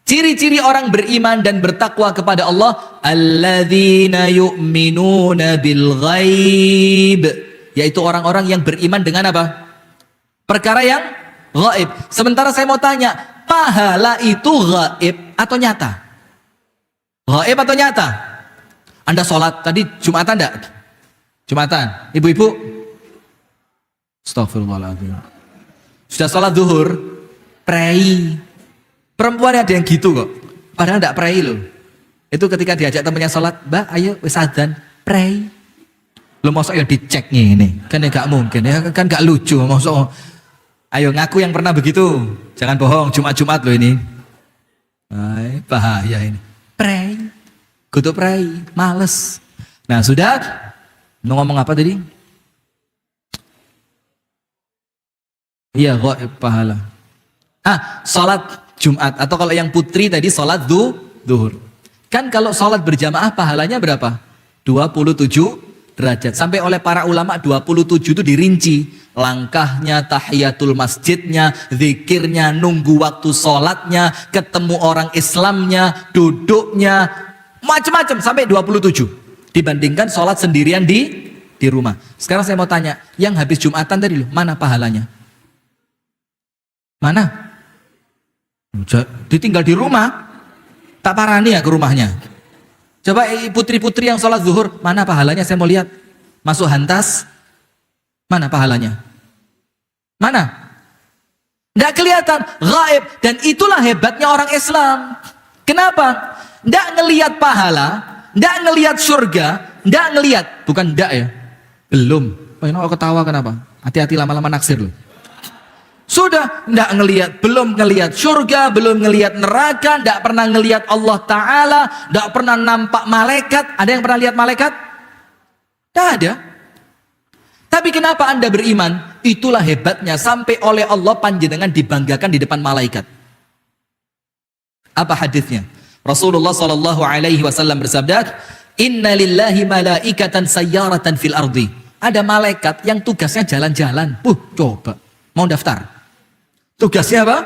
Ciri-ciri orang beriman dan bertakwa kepada Allah, alladzina yu'minuna bil ghaib. Yaitu orang-orang yang beriman dengan apa? Perkara yang gaib. Sementara saya mau tanya, pahala itu gaib atau nyata? Gaib atau nyata? Anda sholat tadi Jumatan enggak? Jumatan. Ibu-ibu? Astagfirullahaladzim. Sudah sholat zuhur? Pray. Perempuan ada yang gitu kok. Padahal enggak pray loh. Itu ketika diajak temannya sholat, Mbak ayo wis adzan, pray. Lo masa ya dicek ini, kan ya gak mungkin, ya kan gak lucu. Masa ayo ngaku yang pernah begitu, jangan bohong. Jumat-Jumat lo ini. Ay, bahaya ini. Pray, kudu pray, males. Nah sudah, mau ngomong apa tadi? Iya, gaib pahala. Sholat Jumat, atau kalau yang putri tadi sholat zuhur. Kan kalau sholat berjamaah pahalanya berapa? 27 derajat. Sampai oleh para ulama 27 itu dirinci. Langkahnya, tahiyatul masjidnya, zikirnya, nunggu waktu sholatnya, ketemu orang Islamnya, duduknya, macam-macam sampai 27. Dibandingkan sholat sendirian di rumah. Sekarang saya mau tanya, yang habis Jumatan tadi loh, mana pahalanya? Mana? Ditinggal di rumah, tak parani ya ke rumahnya. Coba putri-putri yang sholat zuhur, mana pahalanya? Saya mau lihat. Masuk hantas, mana pahalanya? Mana? Nggak kelihatan, gaib. Dan itulah hebatnya orang Islam. Kenapa? Nggak ngelihat pahala, nggak ngelihat surga, nggak ngelihat. Bukan nggak ya, belum. Oh, ini ketawa kenapa? Hati-hati lama-lama naksir loh. Sudah tidak ngelihat, belum ngelihat surga, belum ngelihat neraka, tidak pernah ngelihat Allah Ta'ala, tidak pernah nampak malaikat. Ada yang pernah lihat malaikat? Tidak ada. Tapi kenapa Anda beriman? Itulah hebatnya, sampai oleh Allah panjenengan dibanggakan di depan malaikat. Apa hadisnya? Rasulullah SAW bersabda, Inna lillahi malaikatan sayyaratan fil ardi. Ada malaikat yang tugasnya jalan-jalan. Coba, mau daftar? Tugasnya apa?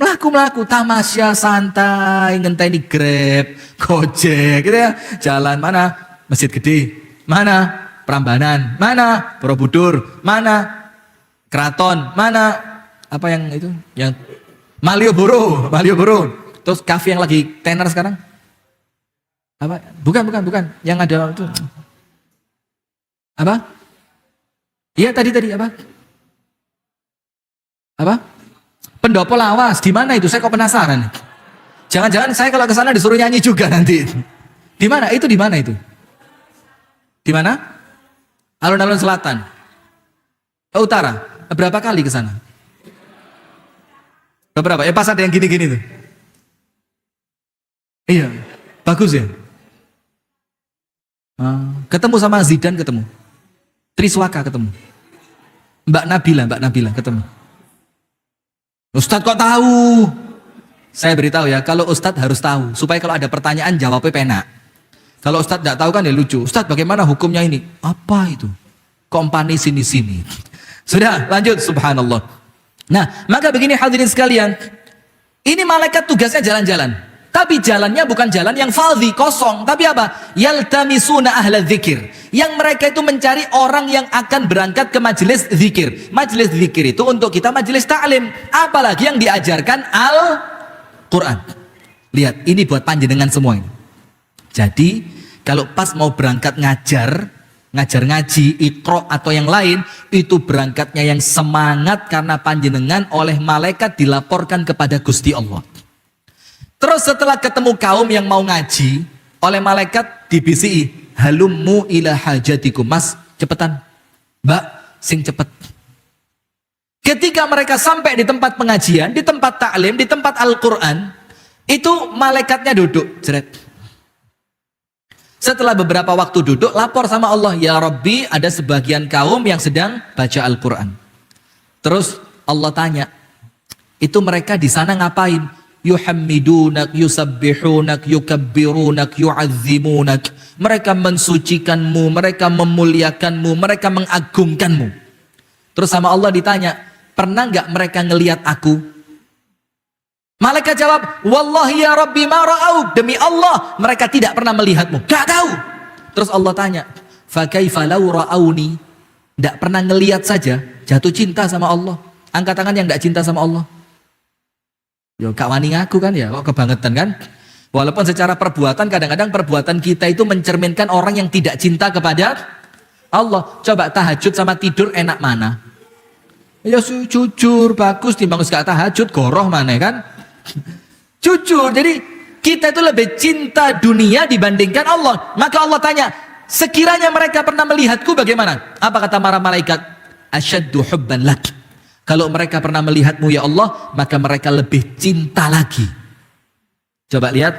Melaku-melaku, tamasya, santai, ngenteni Grab, Gojek, gitu ya. Jalan mana? Masjid Gede. Mana? Prambanan. Mana? Borobudur. Mana? Keraton. Mana? Apa yang itu? Yang Malioboro. Terus kafe yang lagi tenar sekarang? Apa? Bukan. Yang ada itu. Apa? Iya tadi apa? Apa? Pendopo lawas, di mana itu? Saya kok penasaran. Jangan-jangan saya kalau ke sana disuruh nyanyi juga nanti. Di mana? Itu di mana itu? Di mana? Alun-alun selatan. Utara. Berapa kali ke sana? Beberapa. Pas ada yang gini-gini tuh. Iya. Bagus ya. Ketemu sama Zidane ketemu. Triswaka ketemu. Mbak Nabila ketemu. Ustadz kok tahu? Saya beritahu ya, kalau Ustadz harus tahu supaya kalau ada pertanyaan jawabnya penak. Kalau Ustadz tidak tahu kan ya lucu. Ustadz bagaimana hukumnya ini? Apa itu? Kompani sini. Sudah lanjut, subhanallah. Nah, maka begini hadirin sekalian, ini malaikat tugasnya jalan-jalan. Tapi jalannya bukan jalan yang fadhi, kosong. Tapi apa? Yaltamisuna ahla dzikir. Yang mereka itu mencari orang yang akan berangkat ke majelis zikir. Majelis zikir itu untuk kita majelis ta'lim. Apalagi yang diajarkan Al-Quran. Lihat, ini buat panjenengan semua ini. Jadi, kalau pas mau berangkat ngajar ngaji, iqra atau yang lain, itu berangkatnya yang semangat karena panjenengan oleh malaikat dilaporkan kepada Gusti Allah. Terus setelah ketemu kaum yang mau ngaji, oleh malaikat dibisi, halummu ila hajatikum. Mas, cepetan. Mbak, sing cepet. Ketika mereka sampai di tempat pengajian, di tempat taklim, di tempat Al-Quran, itu malaikatnya duduk. Jeret. Setelah beberapa waktu duduk, lapor sama Allah, ya Rabbi, ada sebagian kaum yang sedang baca Al-Quran. Terus Allah tanya, itu mereka di sana ngapain? Yuhammidunak, yusabbihunak, yukabbirunak, yu'azzimunak. Mereka mensucikanmu, mereka memuliakanmu, mereka mengagungkanmu. Terus sama Allah ditanya, pernah nggak mereka ngelihat aku? Malaikat jawab, wallahi ya Rabbi ma ra'au. Demi Allah, mereka tidak pernah melihatmu. Gak tahu. Terus Allah tanya, fa kaifa law ra'auni? Nggak pernah ngelihat saja, jatuh cinta sama Allah. Angkat tangan yang nggak cinta sama Allah. Yo gak wani ngaku kan ya, kok kebangetan kan? Walaupun secara perbuatan kadang-kadang perbuatan kita itu mencerminkan orang yang tidak cinta kepada Allah. Coba tahajud sama tidur enak mana? Ya jujur bagus timbang gak tahajud goroh mana kan? Jujur. Jadi kita itu lebih cinta dunia dibandingkan Allah. Maka Allah tanya, sekiranya mereka pernah melihatku bagaimana? Apa kata para malaikat? Asyaddu hubban lak. Kalau mereka pernah melihatmu ya Allah, maka mereka lebih cinta lagi. Coba lihat.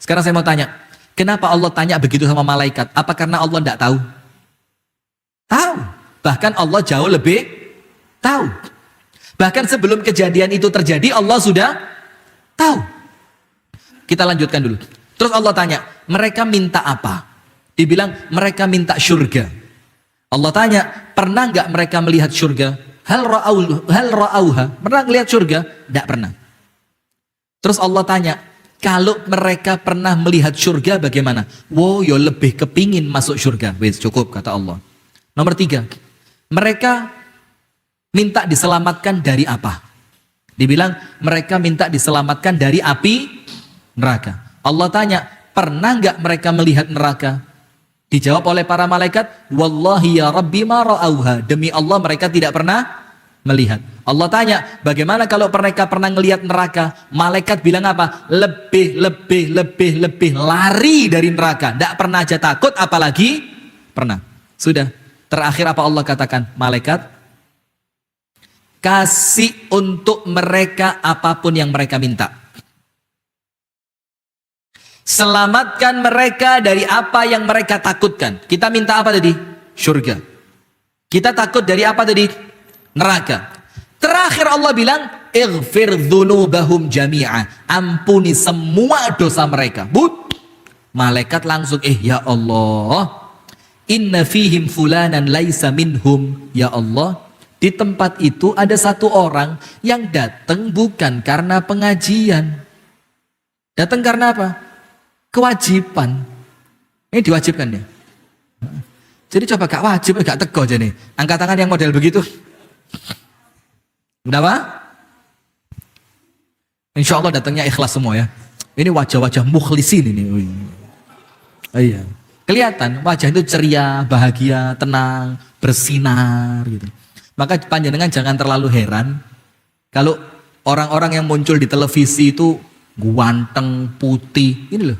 Sekarang saya mau tanya, kenapa Allah tanya begitu sama malaikat? Apa karena Allah tidak tahu? Tahu. Bahkan Allah jauh lebih tahu. Bahkan sebelum kejadian itu terjadi, Allah sudah tahu. Kita lanjutkan dulu. Terus Allah tanya, mereka minta apa? Dibilang mereka minta surga. Allah tanya, pernah nggak mereka melihat surga? Hal ra'auha, pernah lihat surga? Tidak pernah. Terus Allah tanya, kalau mereka pernah melihat surga bagaimana? Wow, yo lebih kepingin masuk surga. Wes cukup kata Allah. Nomor 3, mereka minta diselamatkan dari apa? Dibilang mereka minta diselamatkan dari api neraka. Allah tanya, pernah nggak mereka melihat neraka? Dijawab oleh para malaikat, wallahi ya Rabbi ma ra'auha. Demi Allah mereka tidak pernah melihat. Allah tanya, bagaimana kalau mereka pernah melihat neraka? Malaikat bilang apa? Lebih lari dari neraka. Tidak pernah aja takut, apalagi pernah. Sudah. Terakhir apa Allah katakan? Malaikat, kasih untuk mereka apapun yang mereka minta. Selamatkan mereka dari apa yang mereka takutkan. Kita minta apa tadi? Surga. Kita takut dari apa tadi? Neraka. Terakhir Allah bilang, ighfir dzunubahum jami'a. Ampuni semua dosa mereka. Malaikat langsung, ya Allah, inna fihim fulanan laisa minhum. Ya Allah, di tempat itu ada satu orang yang datang bukan karena pengajian. Datang karena apa? Kewajiban. Ini diwajibkan ya. Jadi coba gak wajib, gak tego aja nih. Angkat tangan yang model begitu. Kenapa? Insya Allah datangnya ikhlas semua ya. Ini wajah-wajah mukhlisin ini. Iya. Kelihatan wajah itu ceria, bahagia, tenang, bersinar gitu. Maka panjenengan jangan terlalu heran kalau orang-orang yang muncul di televisi itu ganteng, putih, ini loh.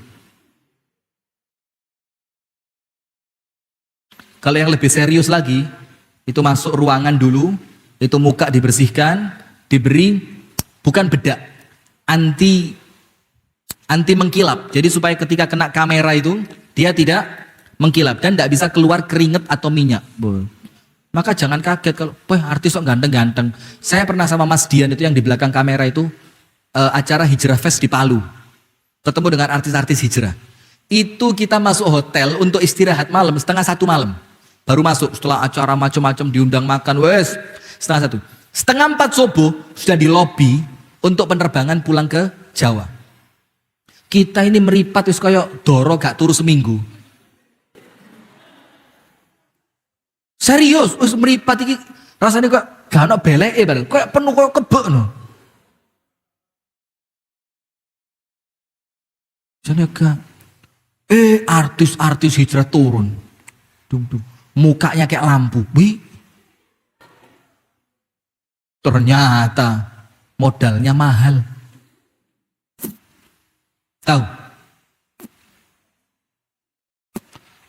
Kalau yang lebih serius lagi, itu masuk ruangan dulu, itu muka dibersihkan, diberi bukan bedak, anti mengkilap. Jadi supaya ketika kena kamera itu dia tidak mengkilap dan tidak bisa keluar keringat atau minyak. Maka jangan kaget kalau artis kok ganteng-ganteng. Saya pernah sama Mas Dian itu yang di belakang kamera itu acara Hijrah Fest di Palu. Ketemu dengan artis-artis hijrah. Itu kita masuk hotel untuk istirahat malam, 1:30 malam. Baru masuk setelah acara macam-macam diundang makan, 3:30. 3:30 subuh sudah di lobi untuk penerbangan pulang ke Jawa. Kita ini meripat wis kayak doro gak turu seminggu. Serius, wis meripat iki rasanya kok gak ono beleke bareng. Kayak penuh kayak kebek no. Jadi agak artis-artis hijrah turun. Mukanya kayak lampu. Ternyata modalnya mahal. Tahu?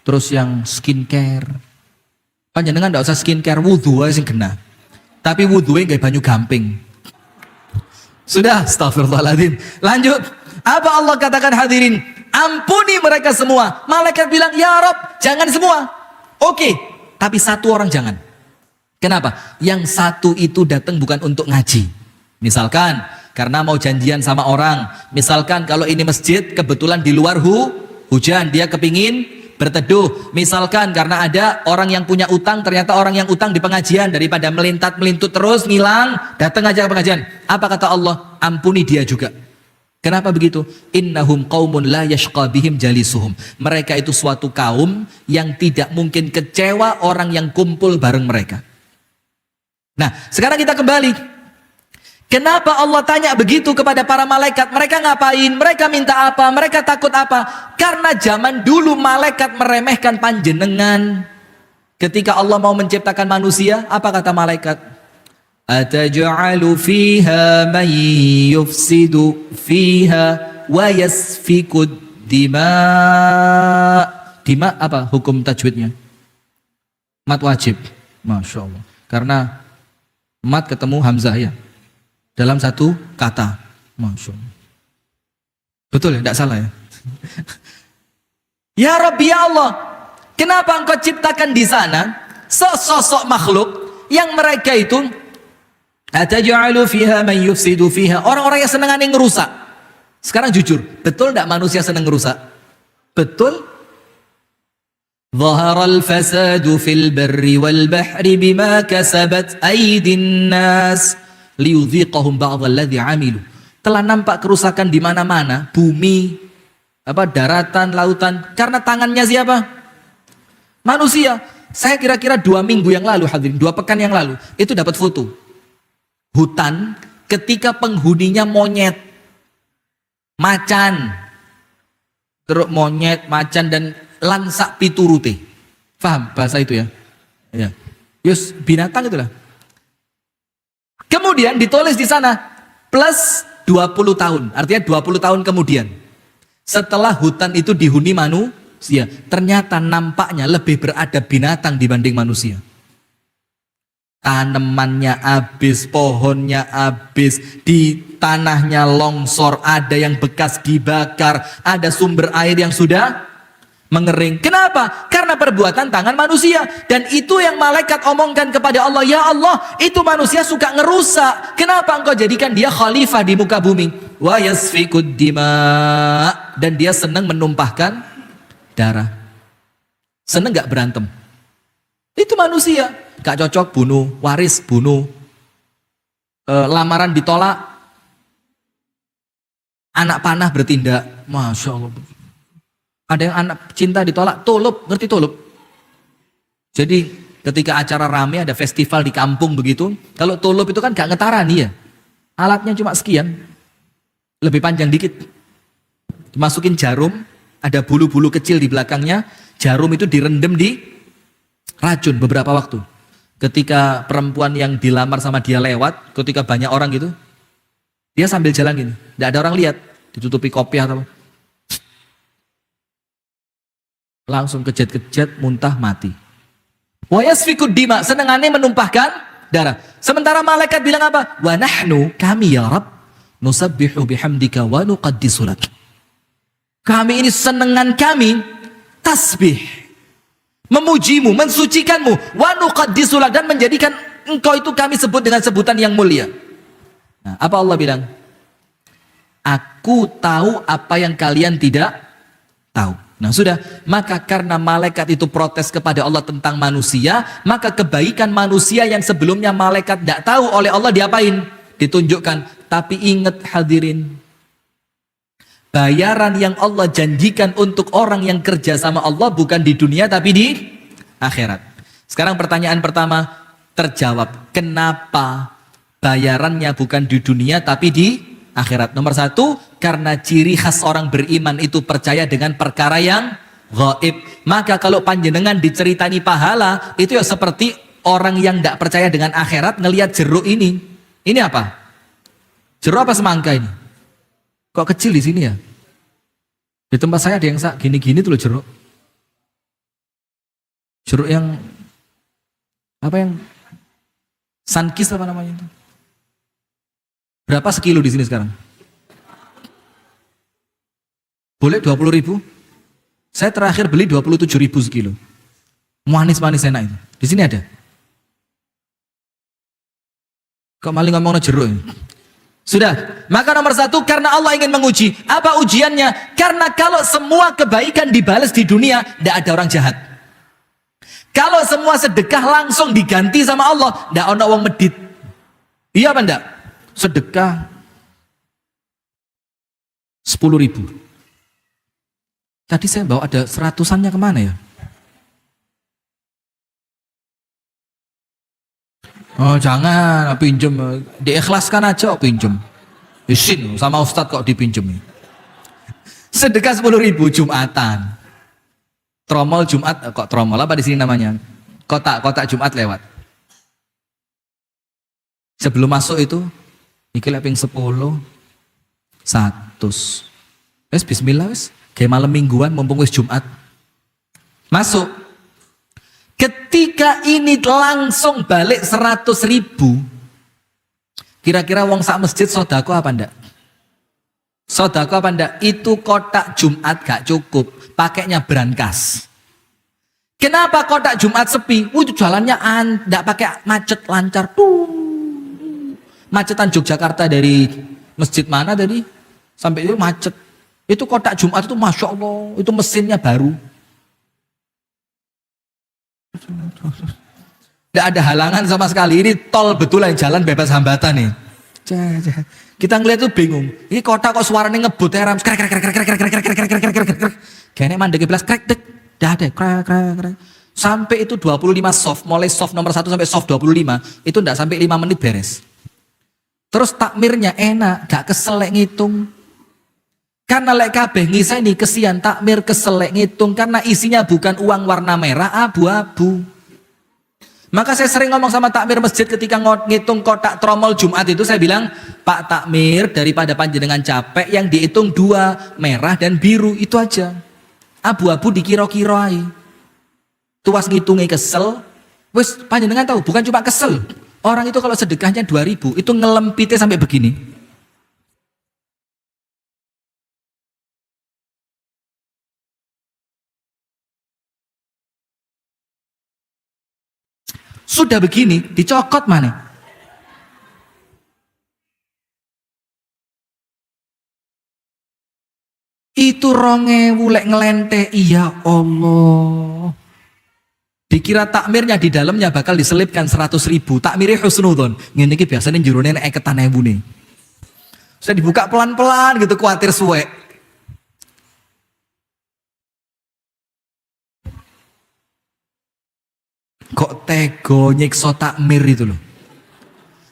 Terus yang skincare. Panjenengan enggak usah skincare, wudu aja sing kena. Tapi wudunya kayak banyu gamping. Sudah, astagfirullahaladzim. Lanjut. Apa Allah katakan hadirin? Ampuni mereka semua. Malaikat bilang, ya Rob, jangan semua. Oke, tapi satu orang jangan. Kenapa? Yang satu itu datang bukan untuk ngaji. Misalkan karena mau janjian sama orang. Misalkan kalau ini masjid kebetulan di luar hujan, dia kepingin berteduh. Misalkan karena ada orang yang punya utang, ternyata orang yang utang di pengajian, daripada melintat-melintut terus ngilang, datang aja ke pengajian. Apa kata Allah? Ampuni dia juga. Kenapa begitu? Innahum qaumun la yashqa bihim jalisuhum. Mereka itu suatu kaum yang tidak mungkin kecewa orang yang kumpul bareng mereka. Nah, sekarang kita kembali. Kenapa Allah tanya begitu kepada para malaikat? Mereka ngapain? Mereka minta apa? Mereka takut apa? Karena zaman dulu malaikat meremehkan panjenengan. Ketika Allah mau menciptakan manusia, apa kata malaikat? Ataj'alu fiha man yufsidu fiha wa yasfikud dima. Dima apa hukum tajwidnya? Mat wajib. Masya Allah. Karena mat ketemu hamzah ya. Dalam satu kata. Masya Allah. Betul ya? Tidak salah ya? Ya Rabbi ya Allah. Kenapa engkau ciptakan di sana sesosok makhluk yang mereka itu ataj'alu fiha man yufsidu fiha, orang-orang yang senang ngerusak. Sekarang jujur, betul tidak manusia senang ngerusak? Betul? Zaharal fasadu fil barri wal bahri bima kasabat aydin nas liyudhiqahum ba'dalladzi 'amilu. Telah nampak kerusakan di mana-mana, bumi, daratan, lautan, karena tangannya siapa? Manusia. Saya kira-kira 2 minggu yang lalu hadirin, 2 pekan yang lalu, itu dapat foto hutan ketika penghuninya monyet, macan, terus monyet, macan dan lansak piturute. Paham bahasa itu ya? Ya. Yus binatang itulah. Kemudian ditulis di sana plus 20 tahun, artinya 20 tahun kemudian setelah hutan itu dihuni manusia, ternyata nampaknya lebih beradab binatang dibanding manusia. tanamannya habis, pohonnya habis, di tanahnya longsor, ada yang bekas dibakar, ada sumber air yang sudah mengering. Kenapa? Karena perbuatan tangan manusia. Dan itu yang malaikat omongkan kepada Allah, ya Allah, itu manusia suka ngerusak. Kenapa engkau jadikan dia khalifah di muka bumi? Wa yasfikud dima, dan dia senang menumpahkan darah. Senang gak berantem? Itu manusia. Gak cocok bunuh, waris bunuh, lamaran ditolak, anak panah bertindak. Masya Allah. Ada yang anak cinta ditolak, tulup, ngerti tulup? Jadi ketika acara rame, ada festival di kampung begitu, kalau tulup itu kan gak ngetaran ya, alatnya cuma sekian, lebih panjang dikit, dimasukin jarum, ada bulu-bulu kecil di belakangnya, jarum itu direndam di racun beberapa waktu. Ketika perempuan yang dilamar sama dia lewat, ketika banyak orang gitu, dia sambil jalan gini, tidak ada orang lihat, ditutupi kopiah atau langsung kejat-kejat, muntah, mati. Wa yasfikud dima, senengannya menumpahkan darah. Sementara malaikat bilang apa? Wa nahnu, kami ya Rabb, nusabbihu bihamdika wa nuqaddisu lak. Kami ini senengan kami tasbih, memujimu, mensucikanmu, wa nuqaddisu lak, dan menjadikan engkau itu kami sebut dengan sebutan yang mulia. Nah, apa Allah bilang? Aku tahu apa yang kalian tidak tahu. Nah sudah, maka karena malaikat itu protes kepada Allah tentang manusia, maka kebaikan manusia yang sebelumnya malaikat tidak tahu oleh Allah diapain? Ditunjukkan. Tapi ingat hadirin, bayaran yang Allah janjikan untuk orang yang kerja sama Allah bukan di dunia tapi di akhirat. Sekarang pertanyaan pertama terjawab. Kenapa bayarannya bukan di dunia tapi di akhirat? Nomor satu, karena ciri khas orang beriman itu percaya dengan perkara yang gaib. Maka kalau panjenengan diceritani pahala, itu ya seperti orang yang tidak percaya dengan akhirat ngelihat jeruk ini. Ini apa? Jeruk apa semangka ini? Kok kecil di sini ya? Di tempat saya ada yang gini-gini tuh loh jeruk. Jeruk yang apa yang sunkist apa namanya itu? Berapa sekilo di sini sekarang? Boleh 20.000? Saya terakhir beli 27.000 sekilo. Manis-manis enak itu. Di sini ada. Kok maling ngomongnya jeruk ini? Sudah. Maka nomor satu, karena Allah ingin menguji. Apa ujiannya? Karena kalau semua kebaikan dibalas di dunia, tidak ada orang jahat. Kalau semua sedekah langsung diganti sama Allah, tidak ada orang medit. Iya apa enggak? Sedekah 10.000. Tadi saya bawa ada 100-annya kemana ya? Oh jangan, pinjem, diikhlaskan aja kok pinjem. Isin sama Ustadz kok dipinjem. Sedekah 10.000 Jumatan. Tromol Jumat, kok tromol apa di sini namanya? Kotak Jumat lewat. Sebelum masuk itu, iki leping 10, 100. Wes bismillah wes. Kayak malam mingguan mumpung wis Jumat. Masuk. Ketika ini langsung balik 100.000. Kira-kira wong sak masjid sodako apa ndak? Sodako apa ndak? Itu kotak Jumat gak cukup. Pakainya brankas. Kenapa kotak Jumat sepi? Itu jalannya ndak pakai macet lancar. Macetan Yogyakarta dari masjid mana tadi? Sampai itu macet. Itu kotak Jumat itu Masya Allah. Itu mesinnya baru. Tidak ada halangan sama sekali. Ini tol betul yang jalan bebas hambatan nih. Kita ngeliat tuh bingung. Ini kota kok suaranya ngebut ya, kayaknya mandek belas krek dek. Dah ada krek. Sampai itu 25 soft, mulai soft nomor 1 sampai soft 25, itu enggak sampai 5 menit beres. Terus takmirnya enak, gak keselek ngitung. Karena lek kabeh ngiseni kesian takmir keselek ngitung karena isinya bukan uang warna merah, abu-abu. Maka saya sering ngomong sama takmir masjid ketika ngitung kotak tromol Jumat itu, saya bilang, Pak takmir, daripada panjenengan capek, yang dihitung 2, merah dan biru, itu aja. Abu-abu dikira-kira aja. Tuas ngitungnya kesel, Wes panjenengan tahu, bukan cuma kesel. Orang itu kalau sedekahnya 2.000, itu ngelempitnya sampai begini. Sudah begini, dicokot mana? Itu 2.000 lek ngelente, iya Allah. Dikira takmirnya di dalamnya bakal diselipkan 100.000. Takmirnya husnudon. Ngene iki biasanya jurune nek ketan ewu nih. Saya dibuka pelan-pelan gitu, kuatir suwe. Kok tego nyiksa takmir itu loh.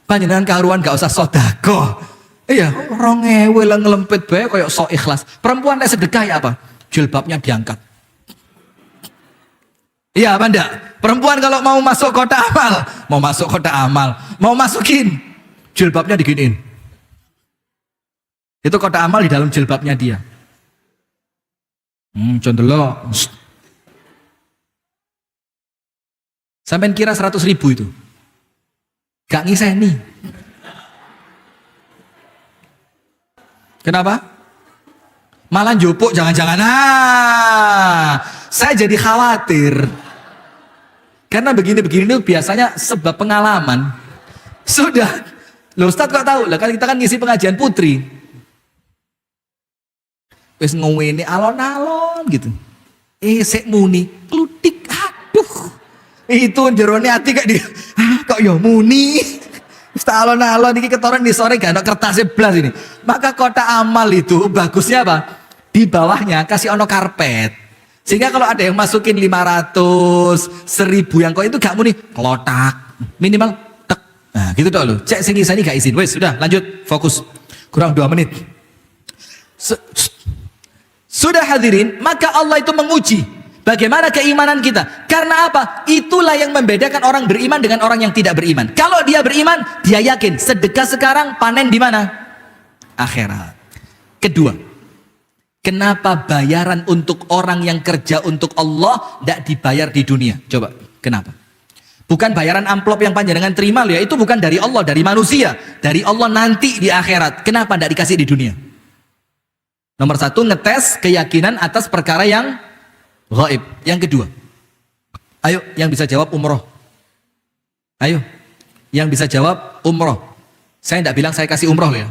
Panjenengan karuan gak usah sodako. Iya, 2.000 lah ngelempit bae kayak sok ikhlas. Perempuan nek sedekah ya apa? Jilbabnya diangkat. Iya apa enggak? Perempuan kalau mau masuk kota amal, mau masukin jilbabnya diginiin. Itu kota amal di dalam jilbabnya dia. Contoh sampai kira 100.000 itu. Gak ngiseni. Kenapa? Malah jupuk jangan-jangan. Saya jadi khawatir. Karena begini-begini itu biasanya sebab pengalaman. Sudah. Loh Ustadz kok tahu? Lah kan kita kan ngisi pengajian putri. Wes ngomongin alon-alon gitu. Sek muni, klutik, aduh. Itu jerone hati kayak dia. Kok ya muni. Ustaz alon-alon ini ketoran di sore gak ada kertasnya belas ini. Maka kota amal itu bagusnya apa? Di bawahnya kasih ono karpet. Sehingga kalau ada yang masukin 500, 1.000 yang kok itu gak muni klotak. Minimal tek. Nah gitu dong lo. Cek sing isani gak izin. Wes sudah lanjut fokus. Kurang 2 menit. Sudah hadirin, maka Allah itu menguji bagaimana keimanan kita. Karena apa? Itulah yang membedakan orang beriman dengan orang yang tidak beriman. Kalau dia beriman, dia yakin sedekah sekarang, panen di mana? Akhirat. Kedua, kenapa bayaran untuk orang yang kerja untuk Allah tidak dibayar di dunia? Coba, kenapa? Bukan bayaran amplop yang panjenengan terima loh ya, itu bukan dari Allah, dari manusia. Dari Allah nanti di akhirat. Kenapa tidak dikasih di dunia? Nomor 1, ngetes keyakinan atas perkara yang gaib. Yang kedua, ayo yang bisa jawab umroh. Ayo yang bisa jawab umroh. Saya tidak bilang saya kasih umroh ya.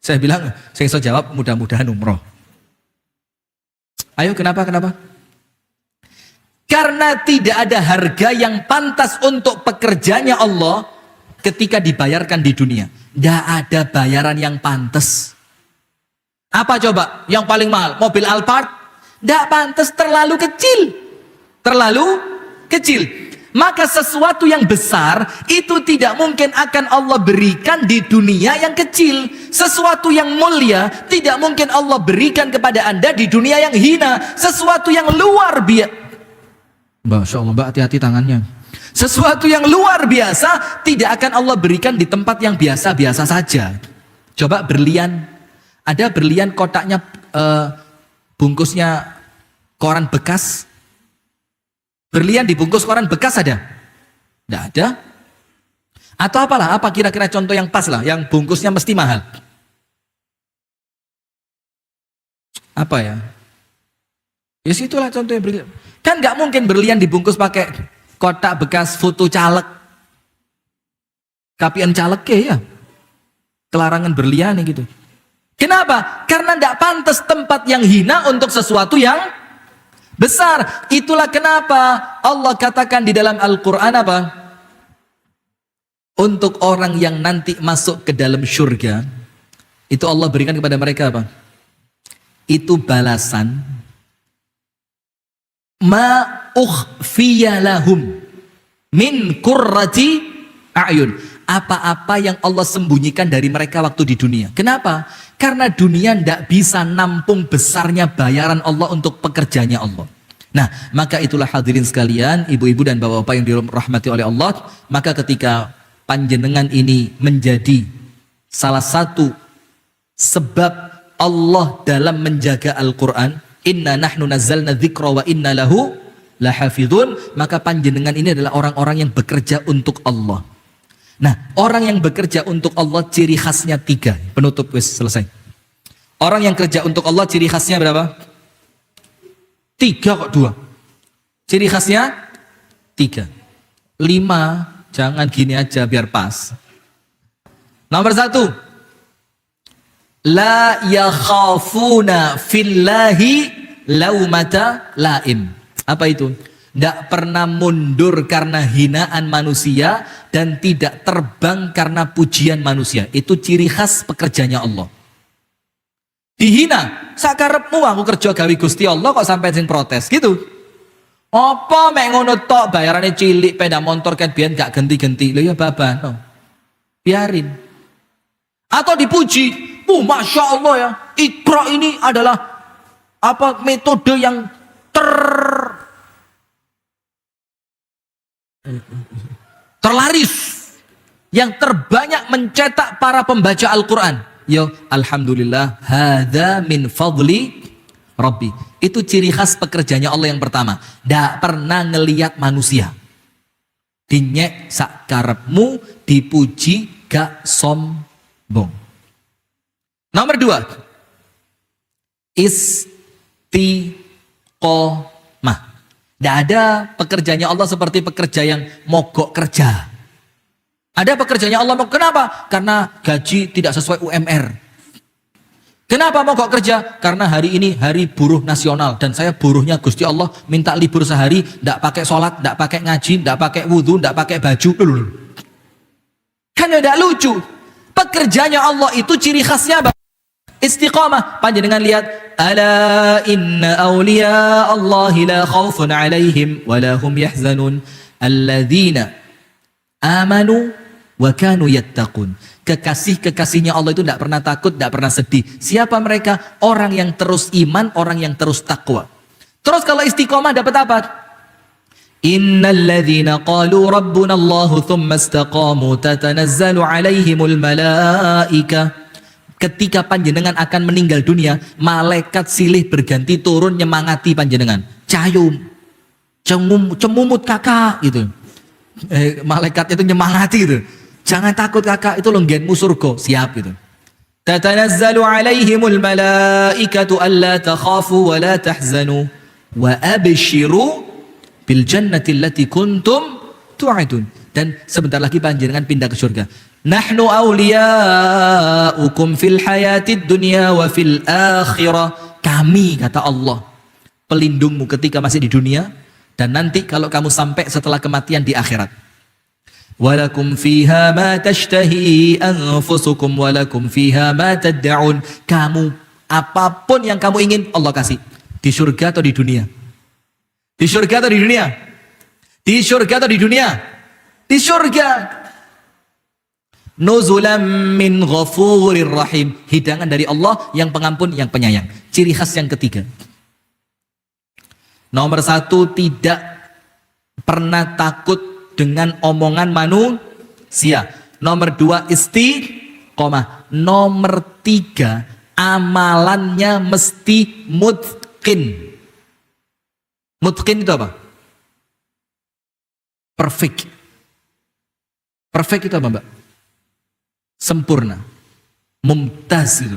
Saya bilang saya bisa jawab mudah-mudahan umroh. Ayo kenapa? Karena tidak ada harga yang pantas untuk pekerjanya Allah ketika dibayarkan di dunia. Tidak ada bayaran yang pantas. Apa coba yang paling mahal? Mobil Alphard? Tidak pantas, terlalu kecil. Terlalu kecil. Maka sesuatu yang besar itu tidak mungkin akan Allah berikan di dunia yang kecil. Sesuatu yang mulia tidak mungkin Allah berikan kepada Anda di dunia yang hina. Sesuatu yang luar biasa. Masya Allah, Mbak, hati-hati tangannya. Sesuatu yang luar biasa tidak akan Allah berikan di tempat yang biasa-biasa saja. Coba berlian. Ada berlian kotaknya bungkusnya koran bekas. Berlian dibungkus koran bekas ada? Tidak ada. Atau apalah, apa kira-kira contoh yang pas lah, yang bungkusnya mesti mahal? Apa ya? Ya situlah contohnya berlian. Kan nggak mungkin berlian dibungkus pakai kotak bekas foto caleg. Kapian caleg ya. Kelarangan berlian gitu. Kenapa? Karena tidak pantas tempat yang hina untuk sesuatu yang besar. Itulah kenapa Allah katakan di dalam Al-Quran apa? Untuk orang yang nanti masuk ke dalam surga, itu Allah berikan kepada mereka apa? Itu balasan ma ukhfiya lahum min qurrati a'yun. Apa-apa yang Allah sembunyikan dari mereka waktu di dunia. Kenapa? Karena dunia tidak bisa nampung besarnya bayaran Allah untuk pekerjaannya Allah. Nah, maka itulah hadirin sekalian, ibu-ibu dan bapak-bapak yang dirahmati oleh Allah, maka ketika panjenengan ini menjadi salah satu sebab Allah dalam menjaga Al-Quran, inna nahnu nazzalna dzikra wa inna lahu lahafidhun, maka panjenengan ini adalah orang-orang yang bekerja untuk Allah. Nah, orang yang bekerja untuk Allah ciri khasnya 3. Penutup, wis selesai. Orang yang kerja untuk Allah ciri khasnya berapa? 3 kok 2. Ciri khasnya 3. 5, jangan gini aja biar pas. Nomor 1, la yakhafuna fillahi laumata laim. Apa itu? Tidak pernah mundur karena hinaan manusia dan tidak terbang karena pujian manusia. Itu ciri khas pekerjanya Allah. Dihina, sakarepmu aku kerja gawe Gusti Allah kok sampai sing protes gitu. Apa mek ngono tok bayarane cilik peda motor kan biyen gak genti-genti. Lho ya babano. Biarin. Atau dipuji, masya Allah ya, Iqra ini adalah apa metode yang terlaris, yang terbanyak mencetak para pembaca Al-Quran. Yo, alhamdulillah, hadza min fadli Rabbi. Itu ciri khas pekerjanya Allah yang pertama. Tidak pernah ngelihat manusia. Dinyek sakarepmu, dipuji gak sombong. Nomor 2, istiqomah. Tidak ada pekerjaannya Allah seperti pekerja yang mogok kerja. Ada pekerjaannya Allah, kenapa? Karena gaji tidak sesuai UMR. Kenapa mogok kerja? Karena hari ini hari buruh nasional dan saya buruhnya Gusti Allah, minta libur sehari, tidak pakai sholat, tidak pakai ngaji, tidak pakai wudhu, tidak pakai baju. Kan tidak lucu. Pekerjaannya Allah itu ciri khasnya apa? Istiqamah. Panjenengan lihat, ala inna awliya Allahi la khawfun alaihim wa la hum yahzanun alladzina amanu wa kanu yattaqun. Kekasih-kekasihnya Allah itu tidak pernah takut, tidak pernah sedih. Siapa mereka? Orang yang terus iman, orang yang terus takwa. Terus kalau istiqamah dapat apa? Innalladzina qalu rabbuna Allahu thumma istaqamu tatanazzalu alaihimul malaika. Ketika panjenengan akan meninggal dunia, malaikat silih berganti turun nyemangati panjenengan. Cayum, cemumut kakak gitu. Malaikat itu nyemangati gitu. Jangan takut kakak, itu lenggenmu surga, siap gitu. Tatanazzalu alaihimul malaikatu alla takhafu wa la tahzanu wa abshiru bil jannati allati kuntum tu'adun. Dan sebentar lagi panjenengan pindah ke surga. Nahnu awliya'ukum fil hayatid dunya wa fil akhirah. Kami, kata Allah, pelindungmu ketika masih di dunia dan nanti kalau kamu sampai setelah kematian di akhirat. Walakum fiha ma tashtahi anfusukum walakum fiha ma tad'un. Kamu apapun yang kamu ingin Allah kasih. Di surga atau di dunia? Di surga atau di dunia? Di surga atau di dunia? Di surga. Nuzulam min ghafurir rahim. Hidangan dari Allah yang pengampun, yang penyayang. Ciri khas yang ketiga. Nomor 1, tidak pernah takut dengan omongan manusia. Nomor 2, istiqomah. Nomor 3, amalannya mesti mutqin. Mutqin itu apa? Perfect. Perfect itu apa, Mbak? Sempurna, mumtaz itu.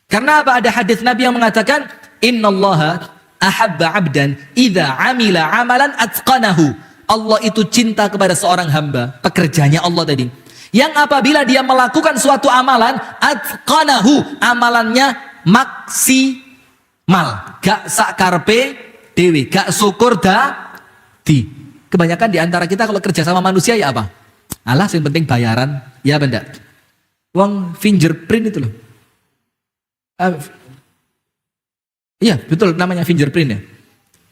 Karena apa? Ada hadis Nabi yang mengatakan, innallaha ahabba abdan idza amila amalan atqanahu. Allah itu cinta kepada seorang hamba, pekerjanya Allah tadi, yang apabila dia melakukan suatu amalan, atqanahu, amalannya maksimal, gak sakarpe dewi, gak syukur di. Kebanyakan di antara kita kalau kerja sama manusia ya apa? Alah, yang penting bayaran, ya benda. Uang fingerprint itu loh. Iya betul, namanya fingerprint ya.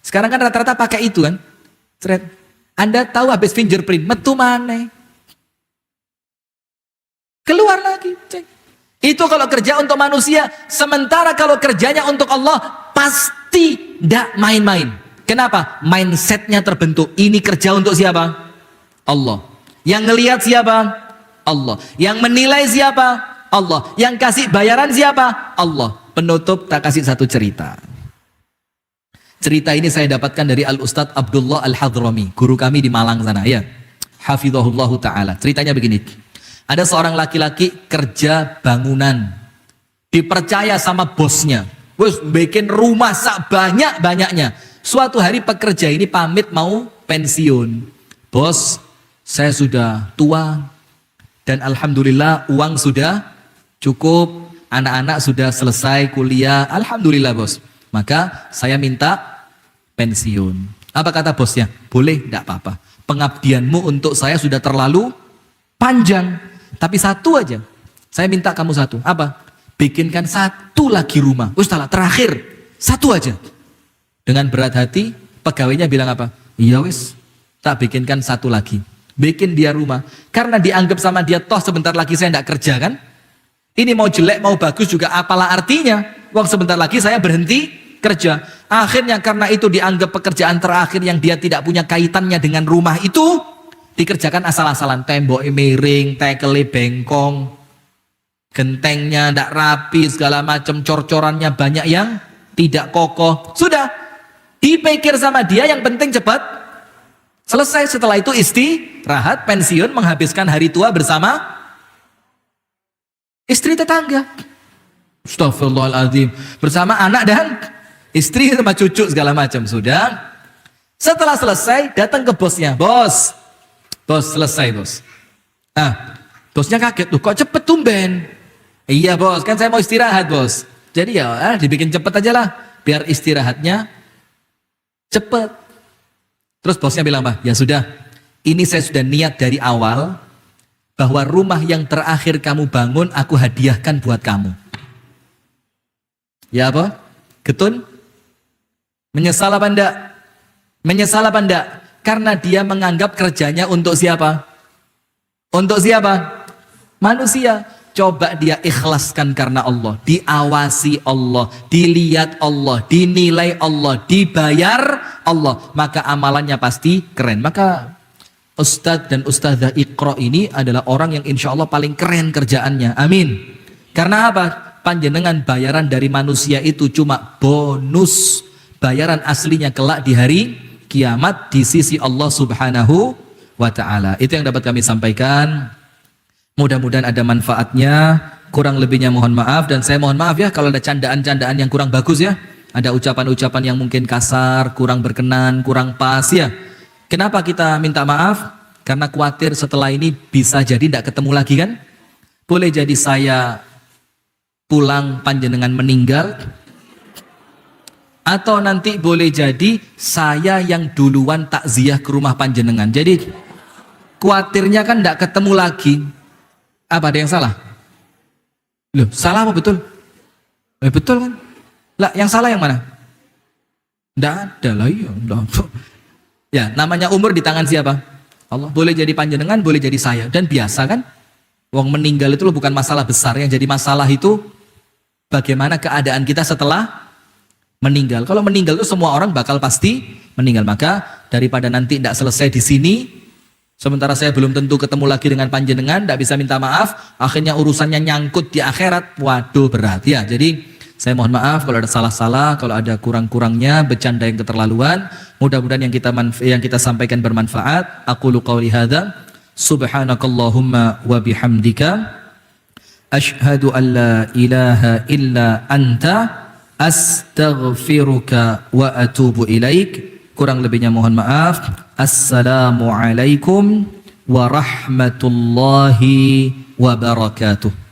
Sekarang kan rata-rata pakai itu kan. Thread. Anda tahu habis fingerprint, metu mana? Keluar lagi, cek. Itu kalau kerja untuk manusia. Sementara kalau kerjanya untuk Allah, pasti tidak main-main. Kenapa? Mindsetnya terbentuk. Ini kerja untuk siapa? Allah. Yang ngelihat siapa? Allah. Yang menilai siapa? Allah. Yang kasih bayaran siapa? Allah. Penutup tak kasih satu cerita. Cerita ini saya dapatkan dari Al-Ustadz Abdullah Al-Hadrami, guru kami di Malang sana ya. Hafizahullahu ta'ala. Ceritanya begini. Ada seorang laki-laki kerja bangunan. Dipercaya sama bosnya. Bos bikin rumah banyak-banyaknya. Suatu hari pekerja ini pamit mau pensiun. Bos, saya sudah tua. Dan alhamdulillah uang sudah cukup. Anak-anak sudah selesai kuliah. Alhamdulillah bos. Maka saya minta pensiun. Apa kata bosnya? Boleh, tidak apa-apa. Pengabdianmu untuk saya sudah terlalu panjang. Tapi satu aja. Saya minta kamu satu. Apa? Bikinkan satu lagi rumah. Ustaz, terakhir. Satu aja. Dengan berat hati, pegawainya bilang apa? Iya wis, tak bikinkan satu lagi. Bikin dia rumah. Karena dianggap sama dia, toh sebentar lagi saya tidak kerja kan? Ini mau jelek, mau bagus juga apalah artinya. Wong sebentar lagi saya berhenti kerja. Akhirnya karena itu dianggap pekerjaan terakhir yang dia tidak punya kaitannya dengan rumah itu, dikerjakan asal-asalan. Temboknya miring, tekele bengkong, gentengnya tidak rapi, segala macam, cor-corannya banyak yang tidak kokoh. Sudah, dipikir sama dia yang penting cepat selesai. Setelah itu istirahat, pensiun, menghabiskan hari tua bersama istri tetangga. Astagfirullahaladzim. Bersama anak dan istri sama cucu segala macam. Sudah. Setelah selesai datang ke bosnya. Bos selesai bos. Nah, bosnya kaget. Tuh kok cepet tumben? Iya bos, kan saya mau istirahat bos. Jadi ya dibikin cepet aja lah. Biar istirahatnya cepet. Terus bosnya bilang apa? Ya sudah, ini saya sudah niat dari awal. Bahwa rumah yang terakhir kamu bangun aku hadiahkan buat kamu. Ya apa? Getun? Menyesal apa enggak? Menyesal apa enggak? Karena dia menganggap kerjanya untuk siapa? Untuk siapa? Manusia. Coba dia ikhlaskan karena Allah. Diawasi Allah. Dilihat Allah. Dinilai Allah. Dibayar Allah. Maka amalannya pasti keren. Maka Ustadz dan Ustadzah Iqra ini adalah orang yang insya Allah paling keren kerjaannya. Amin. Karena apa? Panjenengan bayaran dari manusia itu cuma bonus. Bayaran aslinya kelak di hari kiamat di sisi Allah Subhanahu wa ta'ala. Itu yang dapat kami sampaikan. Mudah-mudahan ada manfaatnya. Kurang lebihnya mohon maaf. Dan saya mohon maaf ya kalau ada candaan-candaan yang kurang bagus ya. Ada ucapan-ucapan yang mungkin kasar, kurang berkenan, kurang pas ya. Kenapa kita minta maaf? Karena khawatir setelah ini bisa jadi tidak ketemu lagi kan? Boleh jadi saya pulang panjenengan meninggal, atau nanti boleh jadi saya yang duluan takziah ke rumah panjenengan. Jadi khawatirnya kan tidak ketemu lagi. Apa ada yang salah? Loh, salah apa betul? Betul kan? Lah, yang salah yang mana? Tidak ada lah ya. Ya, namanya umur di tangan siapa? Allah. Boleh jadi panjenengan, boleh jadi saya. Dan biasa kan? Wong meninggal itu bukan masalah besar. Yang jadi masalah itu bagaimana keadaan kita setelah meninggal. Kalau meninggal itu semua orang bakal pasti meninggal. Maka daripada nanti tidak selesai di sini, sementara saya belum tentu ketemu lagi dengan panjenengan, tidak bisa minta maaf, akhirnya urusannya nyangkut di akhirat. Waduh, berat ya. Jadi saya mohon maaf kalau ada salah-salah, kalau ada kurang-kurangnya, bercanda yang keterlaluan. Mudah-mudahan yang kita sampaikan bermanfaat. Aqulu qawli hadza, subhanakallahumma wa bihamdika, asyhadu an la ilaha illa anta, astaghfiruka wa atubu ilaik. Kurang lebihnya mohon maaf. Assalamualaikum warahmatullahi wabarakatuh.